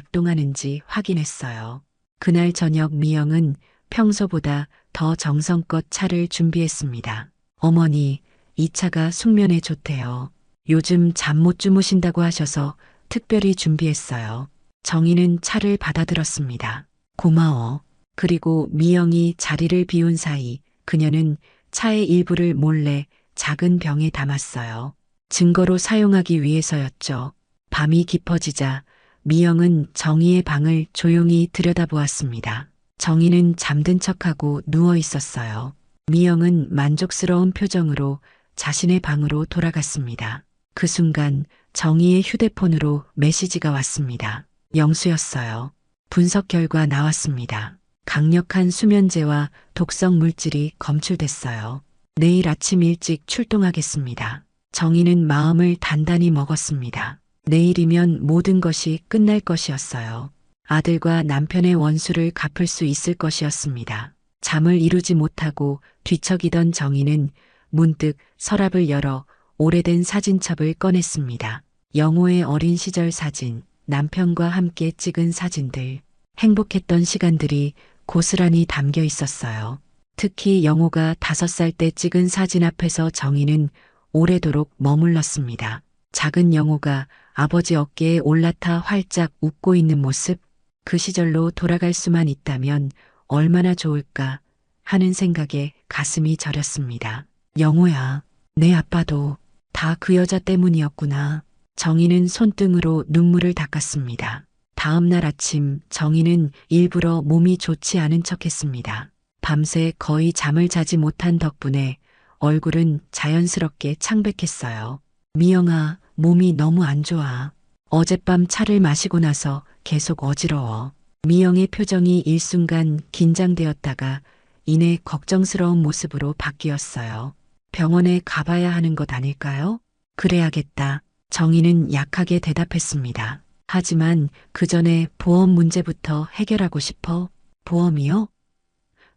[SPEAKER 1] 작동하는지 확인했어요. 그날 저녁 미영은 평소보다 더 정성껏 차를 준비했습니다. 어머니, 이 차가 숙면에 좋대요. 요즘 잠 못 주무신다고 하셔서 특별히 준비했어요. 정희는 차를 받아들었습니다. 고마워. 그리고 미영이 자리를 비운 사이 그녀는 차의 일부를 몰래 작은 병에 담았어요. 증거로 사용하기 위해서였죠. 밤이 깊어지자 미영은 정희의 방을 조용히 들여다보았습니다. 정희는 잠든 척하고 누워 있었어요. 미영은 만족스러운 표정으로 자신의 방으로 돌아갔습니다. 그 순간 정희의 휴대폰으로 메시지가 왔습니다. 영수였어요. 분석 결과 나왔습니다. 강력한 수면제와 독성 물질이 검출됐어요. 내일 아침 일찍 출동하겠습니다. 정희는 마음을 단단히 먹었습니다. 내일이면 모든 것이 끝날 것이었어요. 아들과 남편의 원수를 갚을 수 있을 것이었습니다. 잠을 이루지 못하고 뒤척이던 정희는 문득 서랍을 열어 오래된 사진첩을 꺼냈습니다. 영호의 어린 시절 사진, 남편과 함께 찍은 사진들, 행복했던 시간들이 고스란히 담겨 있었어요. 특히 영호가 5살 때 찍은 사진 앞에서 정희는 오래도록 머물렀습니다. 작은 영호가 아버지 어깨에 올라타 활짝 웃고 있는 모습, 그 시절로 돌아갈 수만 있다면 얼마나 좋을까 하는 생각에 가슴이 저렸습니다. 영호야, 내 아빠도 다 그 여자 때문이었구나. 정희는 손등으로 눈물을 닦았습니다. 다음 날 아침 정희는 일부러 몸이 좋지 않은 척했습니다. 밤새 거의 잠을 자지 못한 덕분에 얼굴은 자연스럽게 창백했어요. 미영아, 몸이 너무 안 좋아. 어젯밤 차를 마시고 나서 계속 어지러워. 미영의 표정이 일순간 긴장되었다가 이내 걱정스러운 모습으로 바뀌었어요. 병원에 가봐야 하는 것 아닐까요? 그래야겠다. 정희는 약하게 대답했습니다. 하지만 그 전에 보험 문제부터 해결하고 싶어. 보험이요?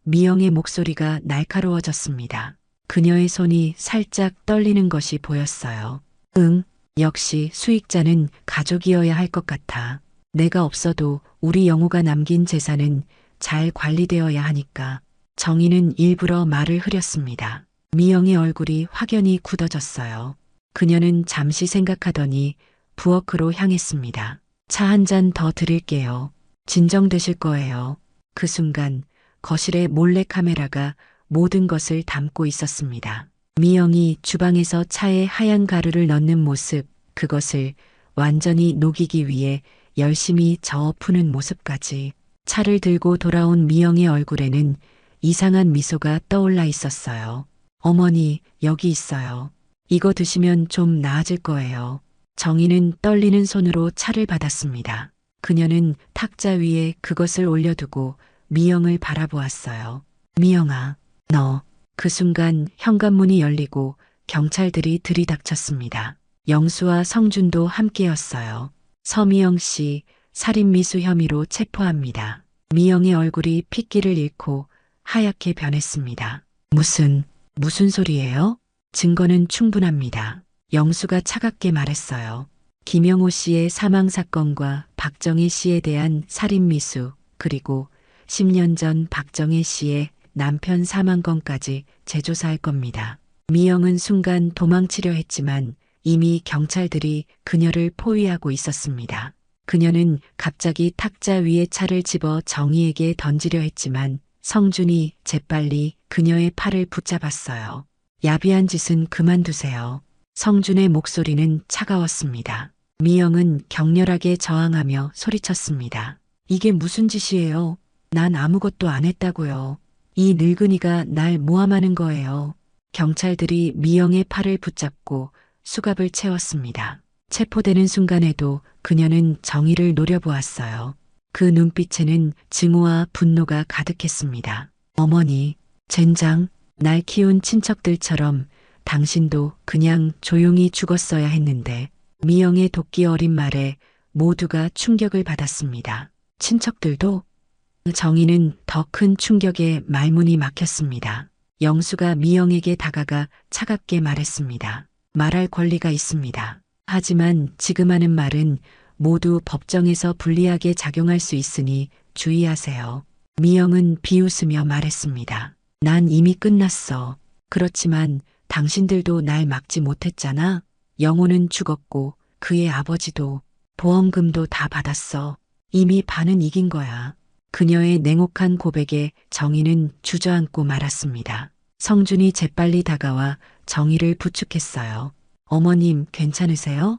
[SPEAKER 1] 미영의 목소리가 날카로워졌습니다. 그녀의 손이 살짝 떨리는 것이 보였어요. 응, 역시 수익자는 가족이어야 할 것 같아. 내가 없어도 우리 영호가 남긴 재산은 잘 관리되어야 하니까. 정희는 일부러 말을 흐렸습니다. 미영의 얼굴이 확연히 굳어졌어요. 그녀는 잠시 생각하더니 부엌으로 향했습니다. 차 한 잔 더 드릴게요. 진정되실 거예요. 그 순간 거실의 몰래 카메라가 모든 것을 담고 있었습니다. 미영이 주방에서 차에 하얀 가루를 넣는 모습, 그것을 완전히 녹이기 위해 열심히 저어 푸는 모습까지. 차를 들고 돌아온 미영의 얼굴에는 이상한 미소가 떠올라 있었어요. 어머니, 여기 있어요. 이거 드시면 좀 나아질 거예요. 정희는 떨리는 손으로 차를 받았습니다. 그녀는 탁자 위에 그것을 올려두고 미영을 바라보았어요. 미영아, 너 그 순간 현관문이 열리고 경찰들이 들이닥쳤습니다. 영수와 성준도 함께였어요. 서미영 씨 살인미수 혐의로 체포합니다. 미영의 얼굴이 핏기를 잃고 하얗게 변했습니다. 무슨 소리예요? 증거는 충분합니다. 영수가 차갑게 말했어요. 김영호 씨의 사망 사건과 박정희 씨에 대한 살인미수, 그리고 10년 전 박정희 씨의 남편 사망 건까지 재조사할 겁니다. 미영은 순간 도망치려 했지만 이미 경찰들이 그녀를 포위하고 있었습니다. 그녀는 갑자기 탁자 위에 차를 집어 정희에게 던지려 했지만 성준이 재빨리 그녀의 팔을 붙잡았어요. 야비한 짓은 그만두세요. 성준의 목소리는 차가웠습니다. 미영은 격렬하게 저항하며 소리쳤습니다. 이게 무슨 짓이에요? 난 아무것도 안 했다고요. 이 늙은이가 날 모함하는 거예요. 경찰들이 미영의 팔을 붙잡고 수갑을 채웠습니다. 체포되는 순간에도 그녀는 정의를 노려보았어요. 그 눈빛에는 증오와 분노가 가득했습니다. 어머니, 젠장, 날 키운 친척들처럼 당신도 그냥 조용히 죽었어야 했는데. 미영의 도끼 어린 말에 모두가 충격을 받았습니다. 친척들도? 정희는 더 큰 충격에 말문이 막혔습니다. 영수가 미영에게 다가가 차갑게 말했습니다. 말할 권리가 있습니다. 하지만 지금 하는 말은 모두 법정에서 불리하게 작용할 수 있으니 주의하세요. 미영은 비웃으며 말했습니다. 난 이미 끝났어. 그렇지만 당신들도 날 막지 못했잖아. 영호는 죽었고 그의 아버지도 보험금도 다 받았어. 이미 반은 이긴 거야. 그녀의 냉혹한 고백에 정희는 주저앉고 말았습니다. 성준이 재빨리 다가와 정희를 부축했어요. 어머님 괜찮으세요?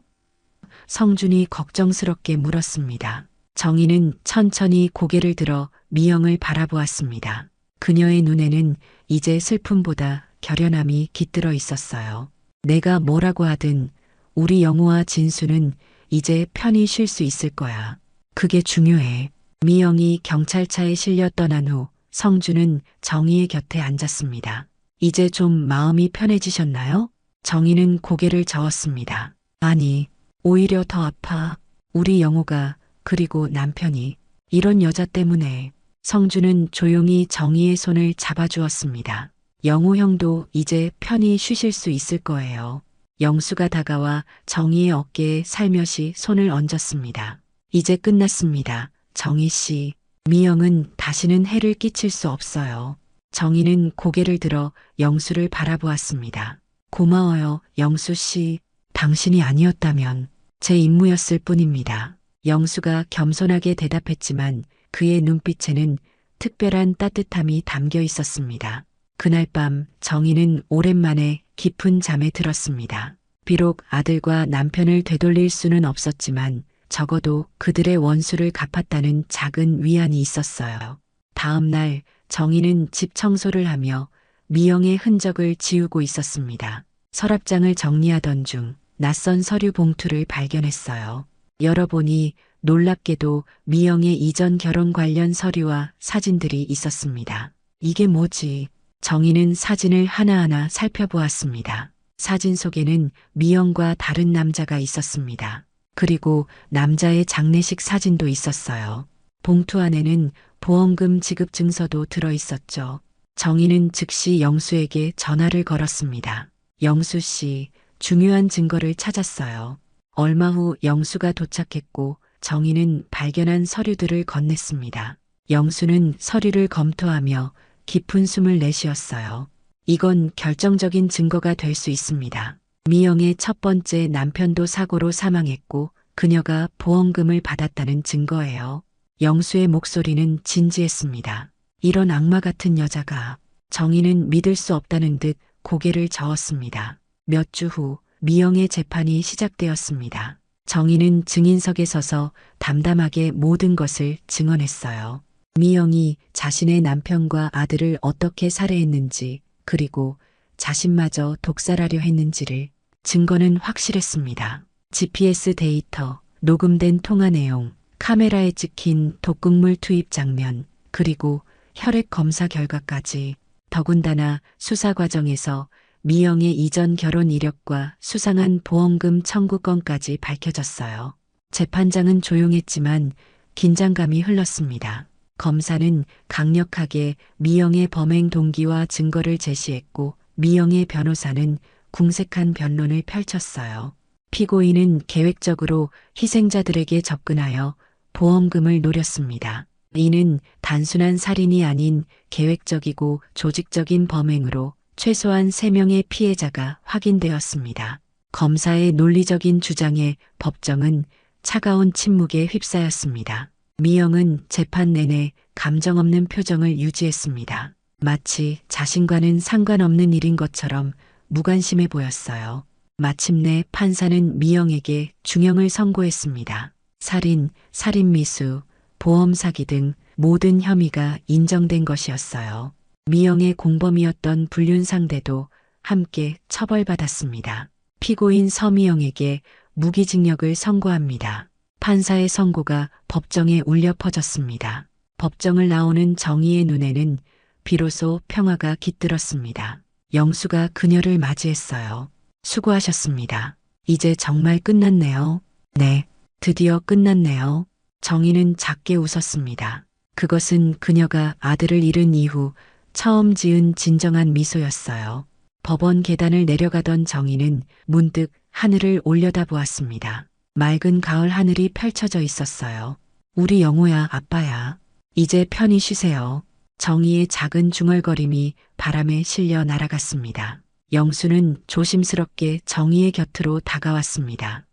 [SPEAKER 1] 성준이 걱정스럽게 물었습니다. 정희는 천천히 고개를 들어 미영을 바라보았습니다. 그녀의 눈에는 이제 슬픔보다 결연함이 깃들어 있었어요. 내가 뭐라고 하든 우리 영호와 진수는 이제 편히 쉴 수 있을 거야. 그게 중요해. 미영이 경찰차에 실려 떠난 후 성준은 정희의 곁에 앉았습니다. 이제 좀 마음이 편해지셨나요? 정희는 고개를 저었습니다. 아니, 오히려 더 아파. 우리 영호가, 그리고 남편이 이런 여자 때문에. 성준은 조용히 정희의 손을 잡아주었습니다. 영호 형도 이제 편히 쉬실 수 있을 거예요. 영수가 다가와 정희의 어깨에 살며시 손을 얹었습니다. 이제 끝났습니다. 정희 씨. 미영은 다시는 해를 끼칠 수 없어요. 정희는 고개를 들어 영수를 바라보았습니다. 고마워요, 영수 씨. 당신이 아니었다면 제 임무였을 뿐입니다. 영수가 겸손하게 대답했지만 그의 눈빛에는 특별한 따뜻함이 담겨 있었습니다. 그날 밤 정희는 오랜만에 깊은 잠에 들었습니다. 비록 아들과 남편을 되돌릴 수는 없었지만 적어도 그들의 원수를 갚았다는 작은 위안이 있었어요. 다음 날 정희는 집 청소를 하며 미영의 흔적을 지우고 있었습니다. 서랍장을 정리하던 중 낯선 서류 봉투를 발견했어요. 열어보니 놀랍게도 미영의 이전 결혼 관련 서류와 사진들이 있었습니다. 이게 뭐지? 정희는 사진을 하나하나 살펴보았습니다. 사진 속에는 미영과 다른 남자가 있었습니다. 그리고 남자의 장례식 사진도 있었어요. 봉투 안에는 보험금 지급 증서도 들어 있었죠. 정희는 즉시 영수에게 전화를 걸었습니다. 영수 씨, 중요한 증거를 찾았어요. 얼마 후 영수가 도착했고 정희는 발견한 서류들을 건넸습니다. 영수는 서류를 검토하며 깊은 숨을 내쉬었어요. 이건 결정적인 증거가 될 수 있습니다. 미영의 첫 번째 남편도 사고로 사망했고 그녀가 보험금을 받았다는 증거예요. 영수의 목소리는 진지했습니다. 이런 악마 같은 여자가. 정희는 믿을 수 없다는 듯 고개를 저었습니다. 몇 주 후 미영의 재판이 시작되었습니다. 정희는 증인석에 서서 담담하게 모든 것을 증언했어요. 미영이 자신의 남편과 아들을 어떻게 살해했는지, 그리고 자신마저 독살하려 했는지를. 증거는 확실했습니다. GPS 데이터, 녹음된 통화 내용, 카메라에 찍힌 독극물 투입 장면, 그리고 혈액 검사 결과까지. 더군다나 수사 과정에서 미영의 이전 결혼 이력과 수상한 보험금 청구 건까지 밝혀졌어요. 재판장은 조용했지만 긴장감이 흘렀습니다. 검사는 강력하게 미영의 범행 동기와 증거를 제시했고 미영의 변호사는 궁색한 변론을 펼쳤어요. 피고인은 계획적으로 희생자들에게 접근하여 보험금을 노렸습니다. 이는 단순한 살인이 아닌 계획적이고 조직적인 범행으로 최소한 3명의 피해자가 확인되었습니다. 검사의 논리적인 주장에 법정은 차가운 침묵에 휩싸였습니다. 미영은 재판 내내 감정 없는 표정을 유지했습니다. 마치 자신과는 상관없는 일인 것처럼 무관심해 보였어요. 마침내 판사는 미영에게 중형을 선고했습니다. 살인, 살인미수, 보험 사기 등 모든 혐의가 인정된 것이었어요. 미영의 공범이었던 불륜 상대도 함께 처벌받았습니다. 피고인 서미영에게 무기징역을 선고합니다. 판사의 선고가 법정에 울려 퍼졌습니다. 법정을 나오는 정의의 눈에는 비로소 평화가 깃들었습니다. 영수가 그녀를 맞이했어요. 수고하셨습니다. 이제 정말 끝났네요. 네, 드디어 끝났네요. 정의는 작게 웃었습니다. 그것은 그녀가 아들을 잃은 이후 처음 지은 진정한 미소였어요. 법원 계단을 내려가던 정의는 문득 하늘을 올려다보았습니다. 맑은 가을 하늘이 펼쳐져 있었어요. 우리 영호야, 아빠야. 이제 편히 쉬세요. 정의의 작은 중얼거림이 바람에 실려 날아갔습니다. 영수는 조심스럽게 정의의 곁으로 다가왔습니다.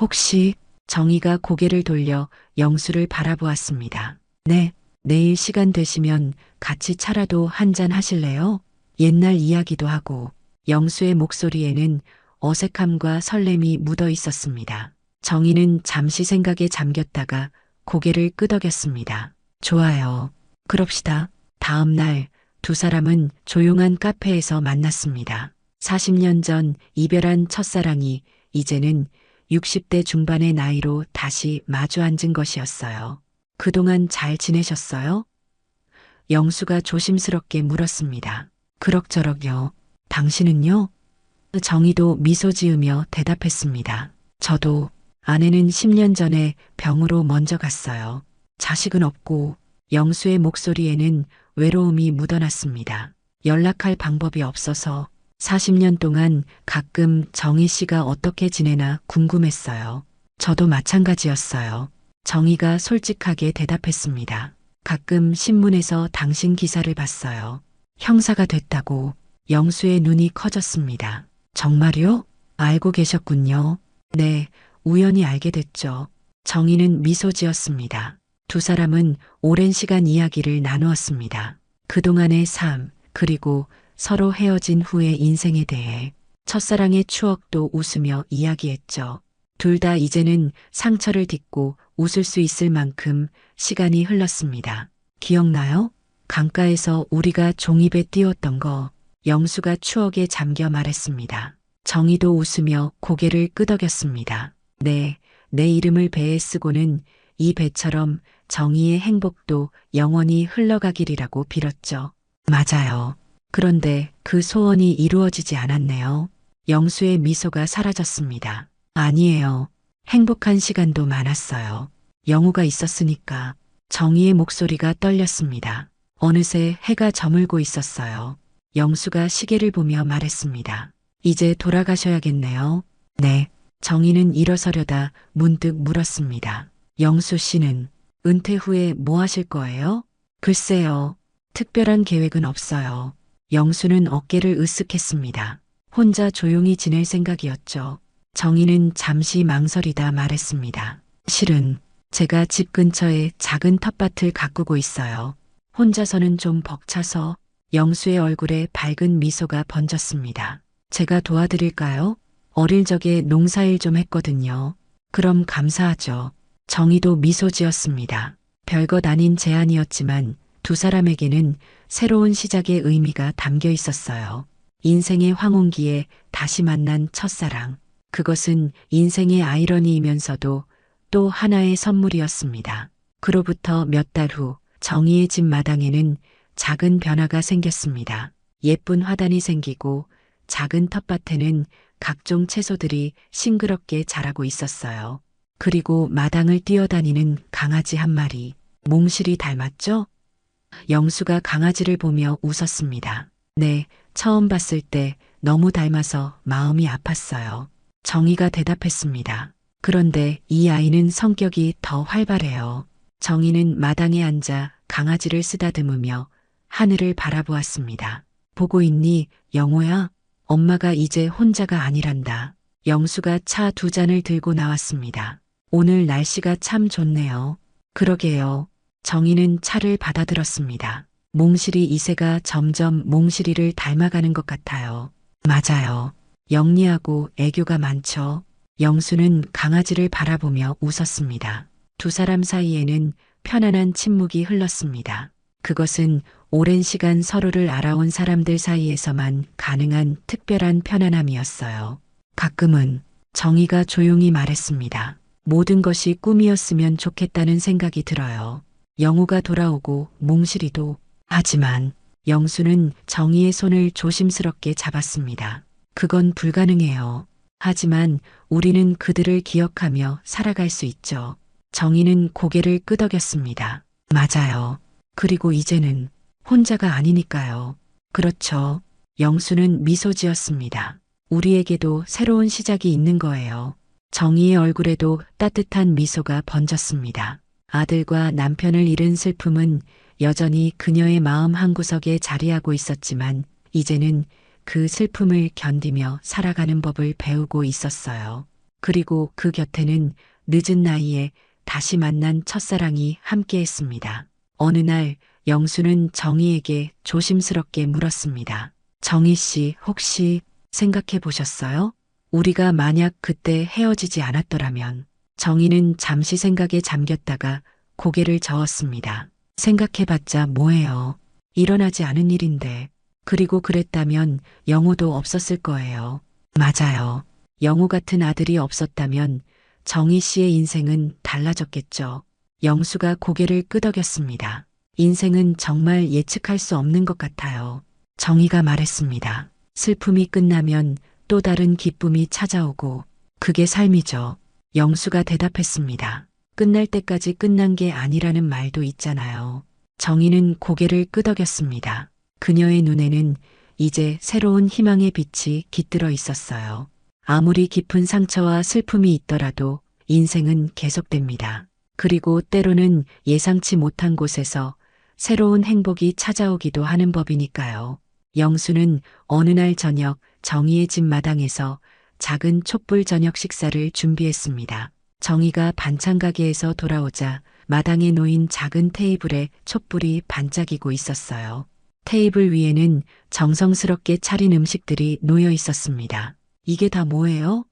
[SPEAKER 1] 혹시 정의가 고개를 돌려 영수를 바라보았습니다. 네, 내일 시간 되시면 같이 차라도 한잔 하실래요? 옛날 이야기도 하고. 영수의 목소리에는 어색함과 설렘이 묻어 있었습니다. 정의는 잠시 생각에 잠겼다가 고개를 끄덕였습니다. 좋아요. 그럽시다. 다음 날 두 사람은 조용한 카페에서 만났습니다. 40년 전 이별한 첫사랑이 이제는 60대 중반의 나이로 다시 마주 앉은 것이었어요. 그동안 잘 지내셨어요? 영수가 조심스럽게 물었습니다. 그럭저럭요. 당신은요? 정의도 미소 지으며 대답했습니다. 저도. 아내는 10년 전에 병으로 먼저 갔어요. 자식은 없고. 영수의 목소리에는 외로움이 묻어났습니다. 연락할 방법이 없어서 40년 동안 가끔 정희 씨가 어떻게 지내나 궁금했어요. 저도 마찬가지였어요. 정희가 솔직하게 대답했습니다. 가끔 신문에서 당신 기사를 봤어요. 형사가 됐다고. 영수의 눈이 커졌습니다. 정말요? 알고 계셨군요. 네, 우연히 알게 됐죠. 정희는 미소 지었습니다. 두 사람은 오랜 시간 이야기를 나누었습니다. 그동안의 삶, 그리고 서로 헤어진 후의 인생에 대해 첫사랑의 추억도 웃으며 이야기했죠. 둘 다 이제는 상처를 딛고 웃을 수 있을 만큼 시간이 흘렀습니다. 기억나요? 강가에서 우리가 종이배 띄웠던 거. 영수가 추억에 잠겨 말했습니다. 정희도 웃으며 고개를 끄덕였습니다. 네, 내 이름을 배에 쓰고는 이 배처럼 정의의 행복도 영원히 흘러가기리라고 빌었죠. 맞아요. 그런데 그 소원이 이루어지지 않았네요. 영수의 미소가 사라졌습니다. 아니에요. 행복한 시간도 많았어요. 영우가 있었으니까. 정의의 목소리가 떨렸습니다. 어느새 해가 저물고 있었어요. 영수가 시계를 보며 말했습니다. 이제 돌아가셔야겠네요. 네. 정의는 일어서려다 문득 물었습니다. 영수 씨는 은퇴 후에 뭐 하실 거예요? 글쎄요. 특별한 계획은 없어요. 영수는 어깨를 으쓱했습니다. 혼자 조용히 지낼 생각이었죠. 정희는 잠시 망설이다 말했습니다. 실은 제가 집 근처에 작은 텃밭을 가꾸고 있어요. 혼자서는 좀 벅차서. 영수의 얼굴에 밝은 미소가 번졌습니다. 제가 도와드릴까요? 어릴 적에 농사일 좀 했거든요. 그럼 감사하죠. 정희도 미소 지었습니다. 별것 아닌 제안이었지만 두 사람에게는 새로운 시작의 의미가 담겨 있었어요. 인생의 황혼기에 다시 만난 첫사랑. 그것은 인생의 아이러니이면서도 또 하나의 선물이었습니다. 그로부터 몇 달 후 정희의 집 마당에는 작은 변화가 생겼습니다. 예쁜 화단이 생기고 작은 텃밭에는 각종 채소들이 싱그럽게 자라고 있었어요. 그리고 마당을 뛰어다니는 강아지 한 마리. 몽실이 닮았죠? 영수가 강아지를 보며 웃었습니다. 네, 처음 봤을 때 너무 닮아서 마음이 아팠어요. 정희가 대답했습니다. 그런데 이 아이는 성격이 더 활발해요. 정희는 마당에 앉아 강아지를 쓰다듬으며 하늘을 바라보았습니다. 보고 있니, 영호야? 엄마가 이제 혼자가 아니란다. 영수가 차 두 잔을 들고 나왔습니다. 오늘 날씨가 참 좋네요. 그러게요. 정희는 차를 받아들었습니다. 몽실이 이세가 점점 몽실이를 닮아가는 것 같아요. 맞아요. 영리하고 애교가 많죠. 영수는 강아지를 바라보며 웃었습니다. 두 사람 사이에는 편안한 침묵이 흘렀습니다. 그것은 오랜 시간 서로를 알아온 사람들 사이에서만 가능한 특별한 편안함이었어요. 가끔은 정희가 조용히 말했습니다. 모든 것이 꿈이었으면 좋겠다는 생각이 들어요. 영우가 돌아오고 몽실이도. 하지만 영수는 정희의 손을 조심스럽게 잡았습니다. 그건 불가능해요. 하지만 우리는 그들을 기억하며 살아갈 수 있죠. 정희는 고개를 끄덕였습니다. 맞아요. 그리고 이제는 혼자가 아니니까요. 그렇죠. 영수는 미소 지었습니다. 우리에게도 새로운 시작이 있는 거예요. 정희의 얼굴에도 따뜻한 미소가 번졌습니다. 아들과 남편을 잃은 슬픔은 여전히 그녀의 마음 한구석에 자리하고 있었지만 이제는 그 슬픔을 견디며 살아가는 법을 배우고 있었어요. 그리고 그 곁에는 늦은 나이에 다시 만난 첫사랑이 함께했습니다. 어느 날 영수는 정희에게 조심스럽게 물었습니다. 정희 씨, 혹시 생각해 보셨어요? 우리가 만약 그때 헤어지지 않았더라면. 정희는 잠시 생각에 잠겼다가 고개를 저었습니다. 생각해봤자 뭐예요. 일어나지 않은 일인데. 그리고 그랬다면 영호도 없었을 거예요. 맞아요. 영호 같은 아들이 없었다면 정희 씨의 인생은 달라졌겠죠. 영수가 고개를 끄덕였습니다. 인생은 정말 예측할 수 없는 것 같아요. 정희가 말했습니다. 슬픔이 끝나면 또 다른 기쁨이 찾아오고 그게 삶이죠. 영수가 대답했습니다. 끝날 때까지 끝난 게 아니라는 말도 있잖아요. 정희는 고개를 끄덕였습니다. 그녀의 눈에는 이제 새로운 희망의 빛이 깃들어 있었어요. 아무리 깊은 상처와 슬픔이 있더라도 인생은 계속됩니다. 그리고 때로는 예상치 못한 곳에서 새로운 행복이 찾아오기도 하는 법이니까요. 영수는 어느 날 저녁 정희의 집 마당에서 작은 촛불 저녁 식사를 준비했습니다. 정희가 반찬 가게에서 돌아오자 마당에 놓인 작은 테이블에 촛불이 반짝이고 있었어요. 테이블 위에는 정성스럽게 차린 음식들이 놓여 있었습니다. 이게 다 뭐예요?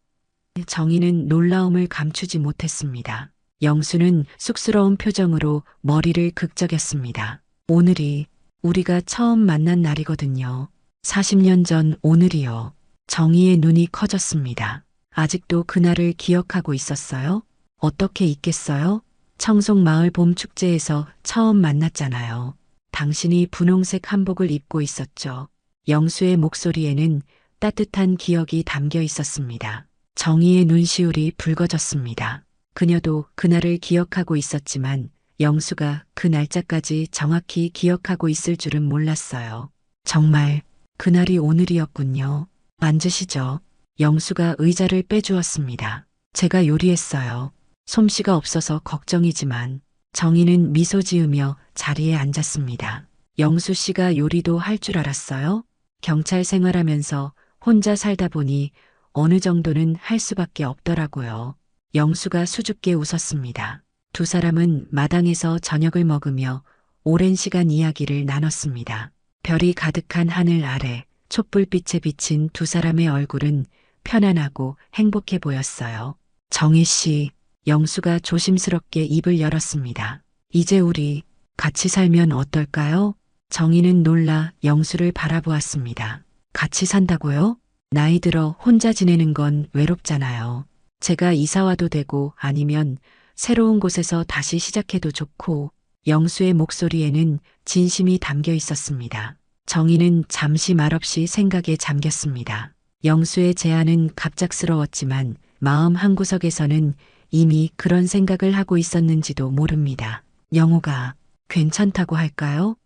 [SPEAKER 1] 정희는 놀라움을 감추지 못했습니다. 영수는 쑥스러운 표정으로 머리를 극적였습니다. 오늘이 우리가 처음 만난 날이거든요. 40년 전 오늘이요. 정희의 눈이 커졌습니다. 아직도 그날을 기억하고 있었어요? 어떻게 잊겠어요? 청송마을 봄축제에서 처음 만났잖아요. 당신이 분홍색 한복을 입고 있었죠. 영수의 목소리에는 따뜻한 기억이 담겨 있었습니다. 정희의 눈시울이 붉어졌습니다. 그녀도 그날을 기억하고 있었지만 영수가 그 날짜까지 정확히 기억하고 있을 줄은 몰랐어요. 정말 그날이 오늘이었군요. 앉으시죠. 영수가 의자를 빼주었습니다. 제가 요리했어요. 솜씨가 없어서 걱정이지만 정희는 미소 지으며 자리에 앉았습니다. 영수 씨가 요리도 할 줄 알았어요? 경찰 생활하면서 혼자 살다 보니 어느 정도는 할 수밖에 없더라고요. 영수가 수줍게 웃었습니다. 두 사람은 마당에서 저녁을 먹으며 오랜 시간 이야기를 나눴습니다. 별이 가득한 하늘 아래 촛불빛에 비친 두 사람의 얼굴은 편안하고 행복해 보였어요. 정희 씨, 영수가 조심스럽게 입을 열었습니다. 이제 우리 같이 살면 어떨까요? 정희는 놀라 영수를 바라보았습니다. 같이 산다고요? 나이 들어 혼자 지내는 건 외롭잖아요. 제가 이사 와도 되고 아니면 새로운 곳에서 다시 시작해도 좋고. 영수의 목소리에는 진심이 담겨 있었습니다. 정희는 잠시 말없이 생각에 잠겼습니다. 영수의 제안은 갑작스러웠지만 마음 한구석에서는 이미 그런 생각을 하고 있었는지도 모릅니다. 영호가 괜찮다고 할까요?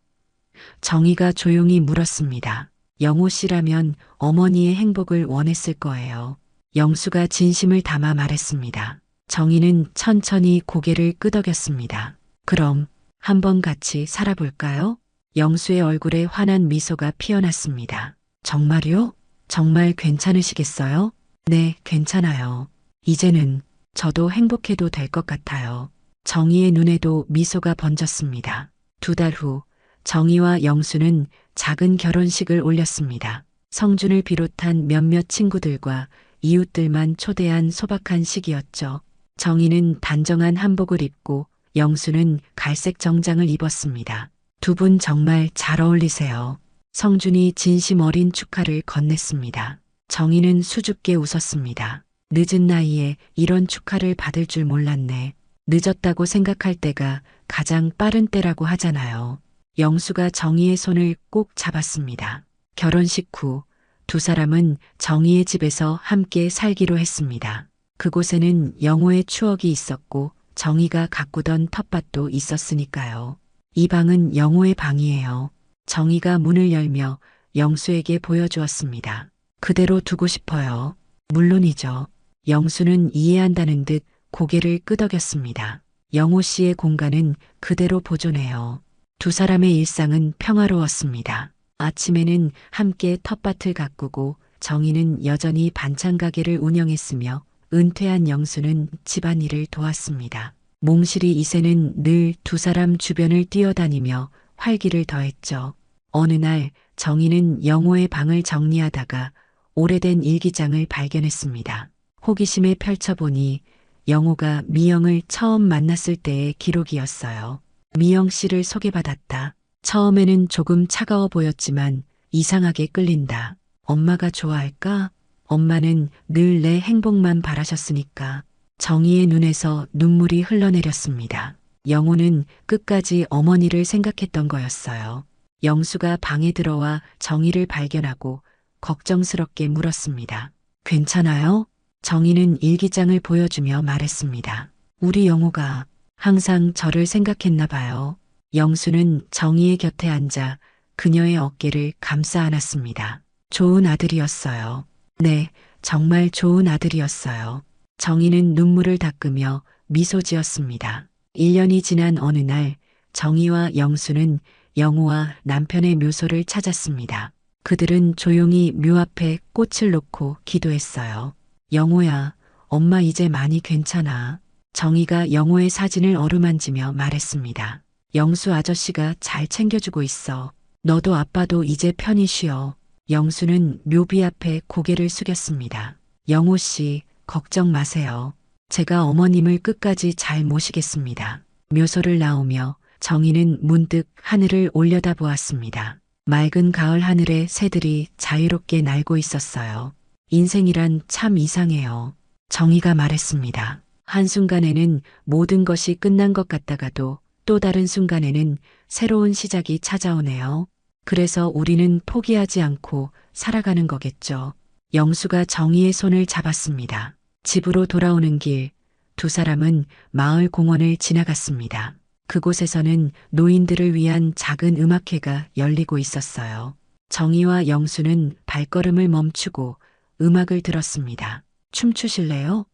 [SPEAKER 1] 정희가 조용히 물었습니다. 영호 씨라면 어머니의 행복을 원했을 거예요. 영수가 진심을 담아 말했습니다. 정희는 천천히 고개를 끄덕였습니다. 그럼 한번 같이 살아볼까요? 영수의 얼굴에 환한 미소가 피어났습니다. 정말요? 정말 괜찮으시겠어요? 네, 괜찮아요. 이제는 저도 행복해도 될 것 같아요. 정희의 눈에도 미소가 번졌습니다. 2달 후 정희와 영수는 작은 결혼식을 올렸습니다. 성준을 비롯한 몇몇 친구들과 이웃들만 초대한 소박한 식이었죠. 정희는 단정한 한복을 입고 영수는 갈색 정장을 입었습니다. 2분 정말 잘 어울리세요. 성준이 진심 어린 축하를 건넸습니다. 정희는 수줍게 웃었습니다. 늦은 나이에 이런 축하를 받을 줄 몰랐네. 늦었다고 생각할 때가 가장 빠른 때라고 하잖아요. 영수가 정희의 손을 꼭 잡았습니다. 결혼식 후 2사람은 정희의 집에서 함께 살기로 했습니다. 그곳에는 영호의 추억이 있었고 정희가 가꾸던 텃밭도 있었으니까요. 이 방은 영호의 방이에요. 정희가 문을 열며 영수에게 보여주었습니다. 그대로 두고 싶어요. 물론이죠. 영수는 이해한다는 듯 고개를 끄덕였습니다. 영호 씨의 공간은 그대로 보존해요. 2사람의 일상은 평화로웠습니다. 아침에는 함께 텃밭을 가꾸고 정희는 여전히 반찬 가게를 운영했으며 은퇴한 영수는 집안일을 도왔습니다. 몽실이 이새는 늘 2사람 주변을 뛰어다니며 활기를 더했죠. 어느 날 정희는 영호의 방을 정리하다가 오래된 일기장을 발견했습니다. 호기심에 펼쳐보니 영호가 미영을 처음 만났을 때의 기록이었어요. 미영 씨를 소개받았다. 처음에는 조금 차가워 보였지만 이상하게 끌린다. 엄마가 좋아할까? 엄마는 늘 내 행복만 바라셨으니까. 정희의 눈에서 눈물이 흘러내렸습니다. 영호는 끝까지 어머니를 생각했던 거였어요. 영수가 방에 들어와 정희를 발견하고 걱정스럽게 물었습니다. 괜찮아요? 정희는 일기장을 보여주며 말했습니다. 우리 영호가 항상 저를 생각했나 봐요. 영수는 정희의 곁에 앉아 그녀의 어깨를 감싸 안았습니다. 좋은 아들이었어요. 네, 정말 좋은 아들이었어요. 정희는 눈물을 닦으며 미소 지었습니다. 1년이 지난 어느 날 정희와 영수는 영호와 남편의 묘소를 찾았습니다. 그들은 조용히 묘 앞에 꽃을 놓고 기도했어요. 영호야, 엄마 이제 많이 괜찮아. 정희가 영호의 사진을 어루만지며 말했습니다. 영수 아저씨가 잘 챙겨주고 있어. 너도 아빠도 이제 편히 쉬어. 영수는 묘비 앞에 고개를 숙였습니다. 영호 씨, 걱정 마세요. 제가 어머님을 끝까지 잘 모시겠습니다. 묘소를 나오며 정희는 문득 하늘을 올려다보았습니다. 맑은 가을 하늘에 새들이 자유롭게 날고 있었어요. 인생이란 참 이상해요. 정희가 말했습니다. 한순간에는 모든 것이 끝난 것 같다가도 또 다른 순간에는 새로운 시작이 찾아오네요. 그래서 우리는 포기하지 않고 살아가는 거겠죠. 영수가 정희의 손을 잡았습니다. 집으로 돌아오는 길, 2사람은 마을 공원을 지나갔습니다. 그곳에서는 노인들을 위한 작은 음악회가 열리고 있었어요. 정희와 영수는 발걸음을 멈추고 음악을 들었습니다. 춤추실래요?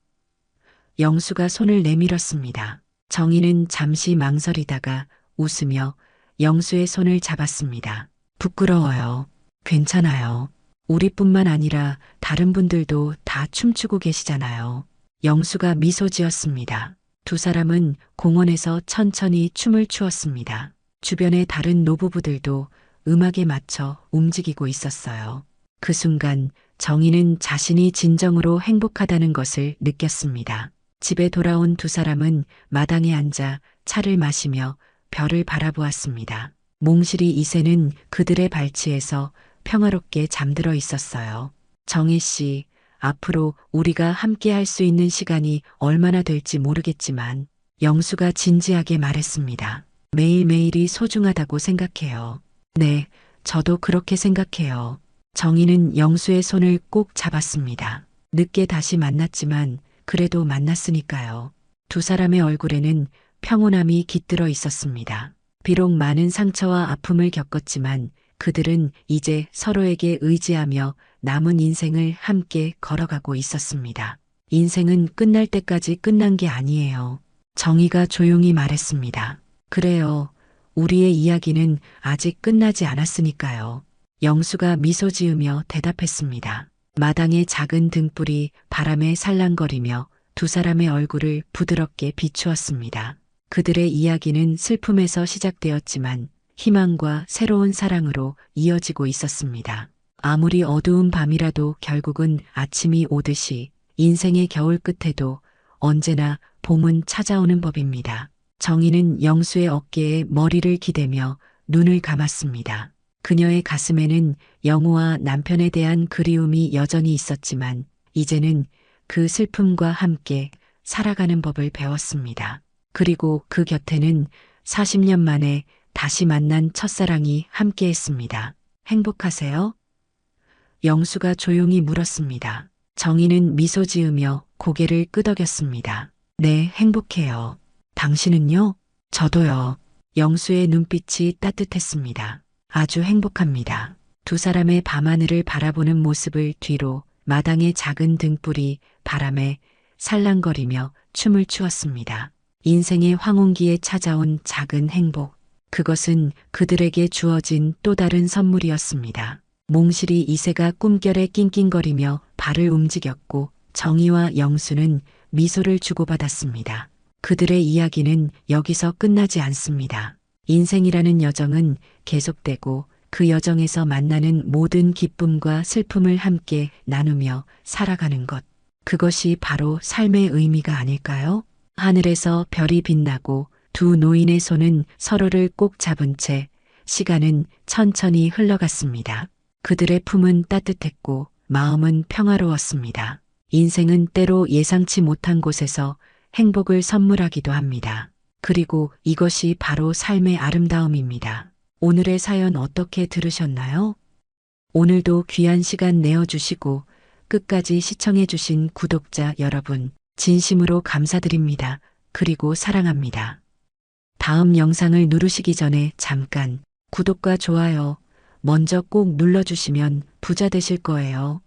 [SPEAKER 1] 영수가 손을 내밀었습니다. 정희는 잠시 망설이다가 웃으며 영수의 손을 잡았습니다. 부끄러워요. 괜찮아요. 우리뿐만 아니라 다른 분들도 다 춤추고 계시잖아요. 영수가 미소 지었습니다. 2사람은 공원에서 천천히 춤을 추었습니다. 주변의 다른 노부부들도 음악에 맞춰 움직이고 있었어요. 그 순간 정희는 자신이 진정으로 행복하다는 것을 느꼈습니다. 집에 돌아온 2사람은 마당에 앉아 차를 마시며 별을 바라보았습니다. 몽실이 이새는 그들의 발치에서 평화롭게 잠들어 있었어요. 정희 씨, 앞으로 우리가 함께 할 수 있는 시간이 얼마나 될지 모르겠지만 영수가 진지하게 말했습니다. 매일매일이 소중하다고 생각해요. 네, 저도 그렇게 생각해요. 정희는 영수의 손을 꼭 잡았습니다. 늦게 다시 만났지만 그래도 만났으니까요. 두 사람의 얼굴에는 평온함이 깃들어 있었습니다. 비록 많은 상처와 아픔을 겪었지만 그들은 이제 서로에게 의지하며 남은 인생을 함께 걸어가고 있었습니다. 인생은 끝날 때까지 끝난 게 아니에요. 정희가 조용히 말했습니다. 그래요. 우리의 이야기는 아직 끝나지 않았으니까요. 영수가 미소 지으며 대답했습니다. 마당의 작은 등불이 바람에 살랑거리며 두 사람의 얼굴을 부드럽게 비추었습니다. 그들의 이야기는 슬픔에서 시작되었지만 희망과 새로운 사랑으로 이어지고 있었습니다. 아무리 어두운 밤이라도 결국은 아침이 오듯이 인생의 겨울 끝에도 언제나 봄은 찾아오는 법입니다. 정희는 영수의 어깨에 머리를 기대며 눈을 감았습니다. 그녀의 가슴에는 영우와 남편에 대한 그리움이 여전히 있었지만 이제는 그 슬픔과 함께 살아가는 법을 배웠습니다. 그리고 그 곁에는 40년 만에 다시 만난 첫사랑이 함께했습니다. 행복하세요? 영수가 조용히 물었습니다. 정희는 미소 지으며 고개를 끄덕였습니다. 네, 행복해요. 당신은요? 저도요. 영수의 눈빛이 따뜻했습니다. 아주 행복합니다. 두 사람의 밤하늘을 바라보는 모습을 뒤로 마당의 작은 등불이 바람에 살랑거리며 춤을 추었습니다. 인생의 황혼기에 찾아온 작은 행복. 그것은 그들에게 주어진 또 다른 선물이었습니다. 몽실이 이새가 꿈결에 낑낑거리며 발을 움직였고 정희와 영수는 미소를 주고받았습니다. 그들의 이야기는 여기서 끝나지 않습니다. 인생이라는 여정은 계속되고 그 여정에서 만나는 모든 기쁨과 슬픔을 함께 나누며 살아가는 것. 그것이 바로 삶의 의미가 아닐까요? 하늘에서 별이 빛나고 두 노인의 손은 서로를 꼭 잡은 채 시간은 천천히 흘러갔습니다. 그들의 품은 따뜻했고 마음은 평화로웠습니다. 인생은 때로 예상치 못한 곳에서 행복을 선물하기도 합니다. 그리고 이것이 바로 삶의 아름다움입니다. 오늘의 사연 어떻게 들으셨나요? 오늘도 귀한 시간 내어주시고 끝까지 시청해주신 구독자 여러분, 진심으로 감사드립니다. 그리고 사랑합니다. 다음 영상을 누르시기 전에 잠깐 구독과 좋아요 먼저 꼭 눌러주시면 부자 되실 거예요.